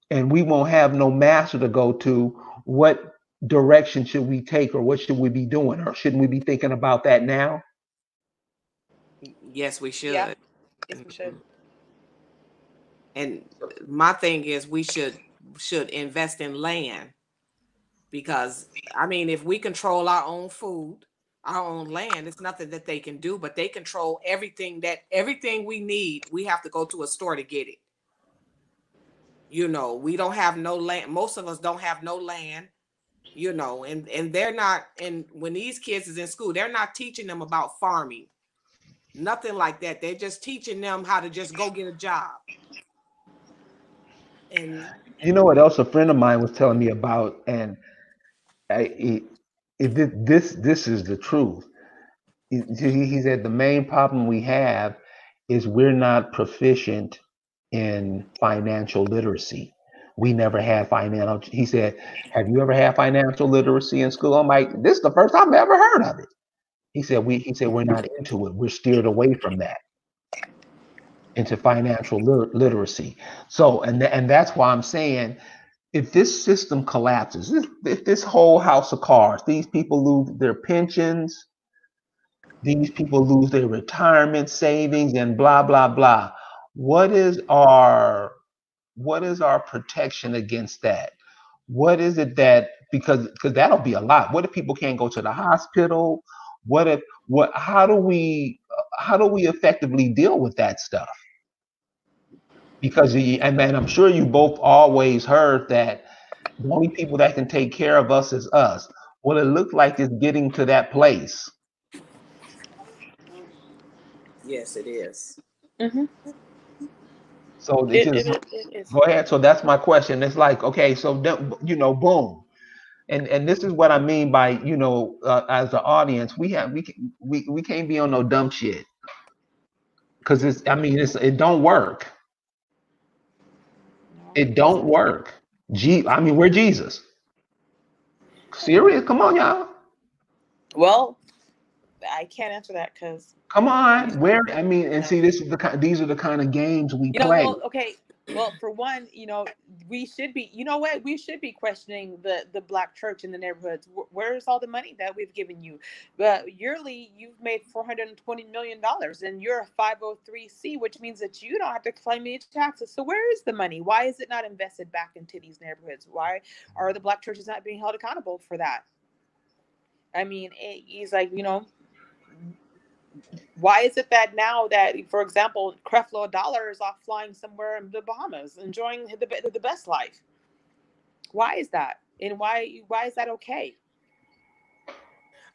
and we won't have no master to go to, what direction should we take, or what should we be doing, or shouldn't we be thinking about that now? Yes, we Yeah. should. Yes, we should. Mhm. And my thing is we should invest in land, because I mean, if we control our own food, our own land, it's nothing that they can do, but they control everything we need. We have to go to a store to get it. We don't have no land. Most of us don't have no land, and they're not, and when these kids is in school, they're not teaching them about farming. Nothing like that. They're just teaching them how to just go get a job. And You know what else a friend of mine was telling me about, and I, this is the truth. He said the main problem we have is we're not proficient in financial literacy. We never had financial. He said, "Have you ever had financial literacy in school?" I'm like, "This is the first time I've ever heard of it." He said, we're not into it. We're steered away from that into financial literacy. So, and that's why I'm saying, if this system collapses, if this whole house of cards, these people lose their pensions, these people lose their retirement savings, and blah blah blah. What is our protection against that? What is it that, because that'll be a lot. What if people can't go to the hospital? How do we effectively deal with that stuff? Because and I'm sure you both always heard that the only people that can take care of us is us. Well, it looks like it's getting to that place. Yes, it is. Mm-hmm. So It is. go ahead. So that's my question. It's like, okay, so boom. And this is what I mean by, as the audience, we can't be on no dumb shit, because it don't work. It don't work. We're Jesus. Serious? Come on, y'all. Well, I can't answer that because. Come on. See, these are the kind of games we play. Well, okay. Well, for one, we should be. You know what? We should be questioning the black church in the neighborhoods. Where's all the money that we've given you? But yearly, you've made $420 million, and you're a 503c, which means that you don't have to claim any taxes. So where is the money? Why is it not invested back into these neighborhoods? Why are the black churches not being held accountable for that? I mean, he's like, why is it that now that, for example, Creflo Dollar is off flying somewhere in the Bahamas, enjoying the best life? Why is that? And why is that okay?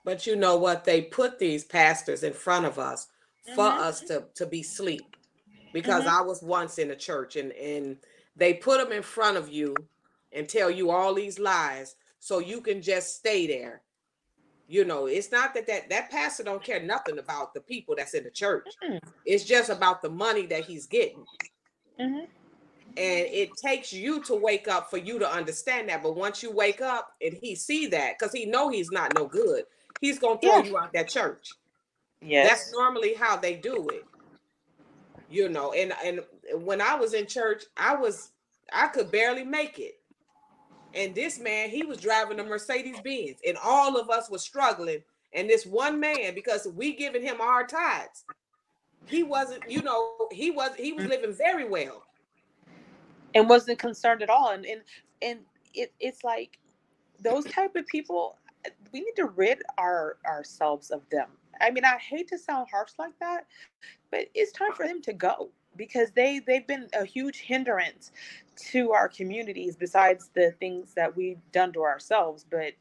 But you know what? They put these pastors in front of us for us to be asleep. Because I was once in a church, and they put them in front of you and tell you all these lies so you can just stay there. It's not that pastor don't care nothing about the people that's in the church. It's just about the money that he's getting. And it takes you to wake up for you to understand that. But once you wake up and he see that, because he know he's not no good, he's going to throw you out that church. Yes. That's normally how they do it. And when I was in church, I could barely make it. And this man, he was driving a Mercedes-Benz, and all of us were struggling. And this one man, because we giving him our tithes, he wasn't, he was living very well. And wasn't concerned at all. And it's like those type of people, we need to rid ourselves of them. I mean, I hate to sound harsh like that, but it's time for them to go, because they've been a huge hindrance to our communities, besides the things that we've done to ourselves. But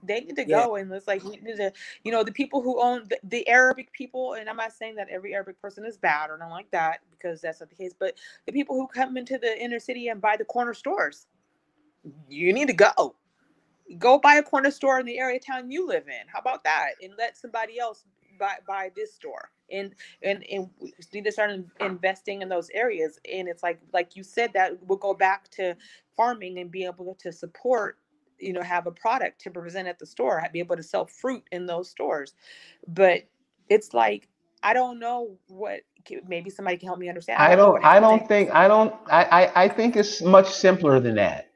they need to go. And it's like, we need to, the people who own the Arabic people, and I'm not saying that every Arabic person is bad or not like that, because that's not the case, but the people who come into the inner city and buy the corner stores, you need to go buy a corner store in the area town you live in. How about that? And let somebody else buy this store. And we need to start investing in those areas. And it's like you said, that we'll go back to farming and be able to support, have a product to present at the store, be able to sell fruit in those stores. But it's like, I don't know what, maybe somebody can help me understand. I think it's much simpler than that.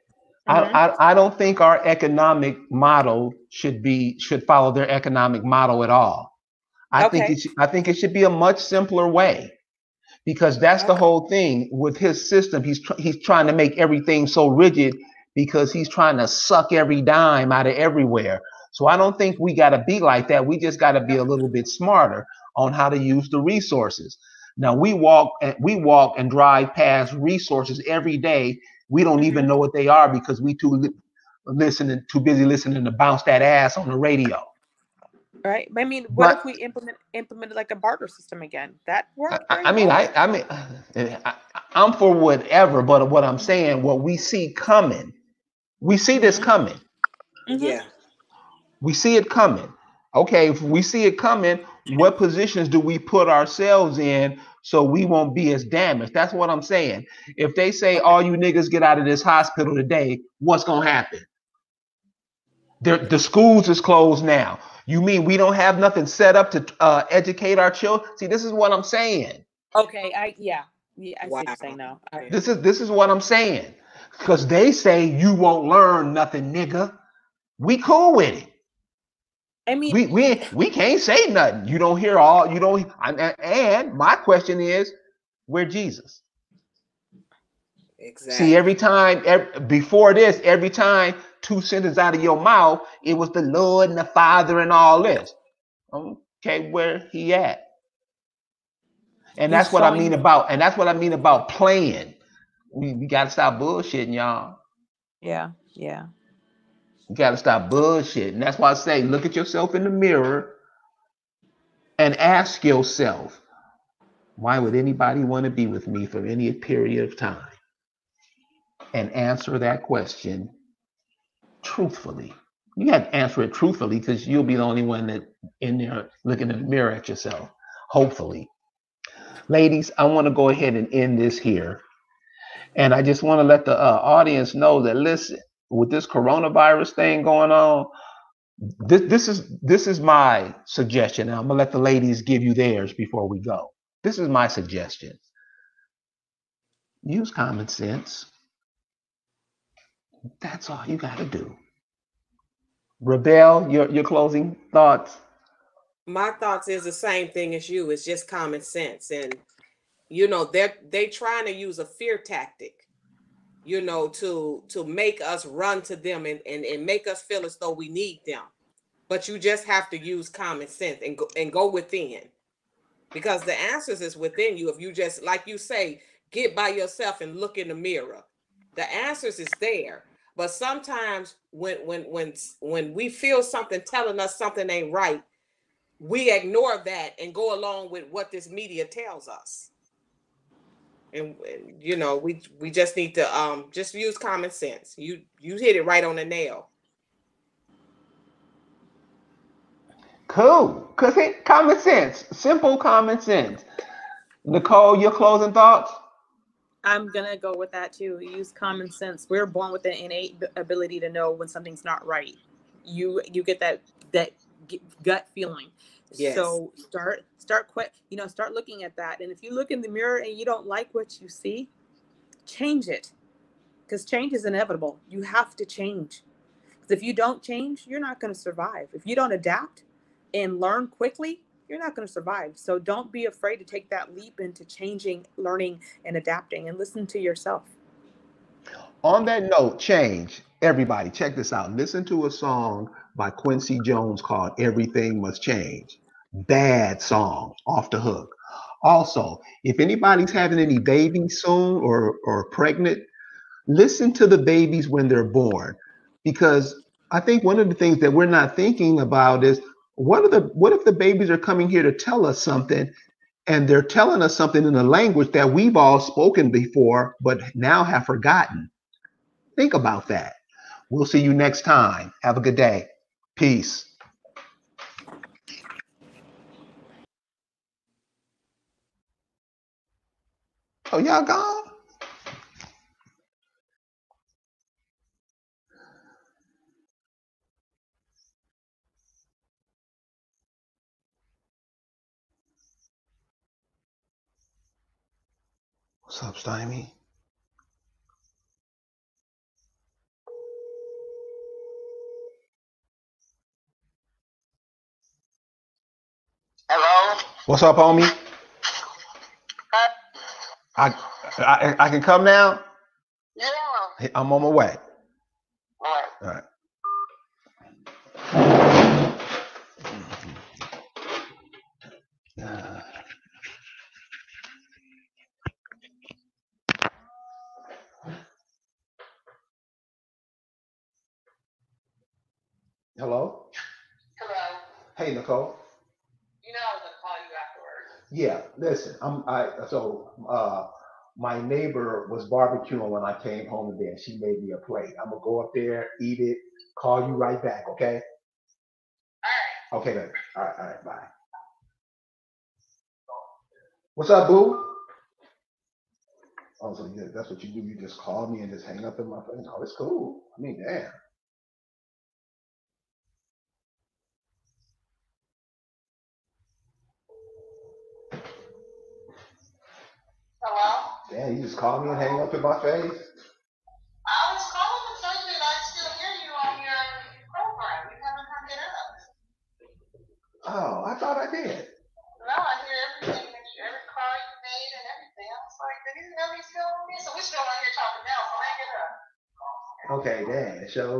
I don't think our economic model should follow their economic model at all. I think it should be a much simpler way, because that's the whole thing with his system. He's trying to make everything so rigid, because he's trying to suck every dime out of everywhere. So I don't think we got to be like that. We just got to be a little bit smarter on how to use the resources. Now we walk and drive past resources every day. We don't even know what they are, because we too busy listening to bounce that ass on the radio. Right. I mean, what if we implemented like a barter system again? That worked. I'm for whatever, but what I'm saying, what we see coming, we see this coming. Yeah. We see it coming. Okay, if we see it coming, what positions do we put ourselves in so we won't be as damaged. That's what I'm saying. If they say all you niggas get out of this hospital today, what's gonna happen? The schools is closed now. You mean we don't have nothing set up to educate our children? See, this is what I'm saying. Okay, I see Wow. what you're saying now. This is what I'm saying. Because they say you won't learn nothing, nigga. We cool with it. I mean, We can't say nothing. You don't hear all. You don't. And my question is, where Jesus? Exactly. See, every time before this, every time two sentences out of your mouth, it was the Lord and the Father and all this. Okay, where he at? And he's that's what I showing mean about. And that's what I mean about playing. We gotta stop bullshitting, y'all. yeah. You gotta stop bullshitting. That's why I say, look at yourself in the mirror and ask yourself, why would anybody want to be with me for any period of time? And answer that question truthfully. You have to answer it truthfully because you'll be the only one that in there looking in the mirror at yourself. Hopefully. Ladies, I want to go ahead and end this here. And I just want to let the audience know that, listen, with this coronavirus thing going on, this is my suggestion. Now, I'm gonna let the ladies give you theirs before we go. This is my suggestion. Use common sense. That's all you got to do. Rebel, your closing thoughts. My thoughts is the same thing as you. It's just common sense, and they trying to use a fear tactic, to make us run to them and make us feel as though we need them. But you just have to use common sense and go within, because the answers is within you. If you just, like you say, get by yourself and look in the mirror, the answers is there. But sometimes when we feel something telling us something ain't right, we ignore that and go along with what this media tells us. And we just need to just use common sense. You hit it right on the nail. Cool. Cause common sense, simple common sense. Nicole, your closing thoughts. I'm gonna go with that too. Use common sense. We're born with an innate ability to know when something's not right. You get that gut feeling. Yes. So start quick. Start looking at that. And if you look in the mirror and you don't like what you see, change it, because change is inevitable. You have to change. Because if you don't change, you're not going to survive. If you don't adapt and learn quickly, you're not going to survive. So don't be afraid to take that leap into changing, learning, and adapting, and listen to yourself. On that note, change. Everybody, check this out. Listen to a song by Quincy Jones called Everything Must Change. Bad song, off the hook. Also, if anybody's having any babies soon or pregnant, listen to the babies when they're born. Because I think one of the things that we're not thinking about is what if the babies are coming here to tell us something, and they're telling us something in a language that we've all spoken before but now have forgotten. Think about that. We'll see you next time. Have a good day. Peace. Oh, y'all gone? What's up, Stymie? Hello? What's up, homie? I can come now? Yeah. I'm on my way. All right. All right. Hello? Hello. Hey, Nicole. You know I was gonna call you afterwards. Yeah, listen. My neighbor was barbecuing when I came home today, and she made me a plate. I'm gonna go up there, eat it, call you right back, okay? All right. Okay, then. All right, bye. What's up, boo? Oh, so yeah, that's what you do. You just call me and just hang up in my face. Oh, it's cool. I mean, damn. Hello? Yeah, you just call me and hang up in my face. I was calling to tell you that I still hear you on your program. You haven't hung it up. Oh, I thought I did. No, I hear everything that you, every call you made and everything. I was like, did he know he's still on here? So we're still on here talking now, so hang it up. Okay, damn. So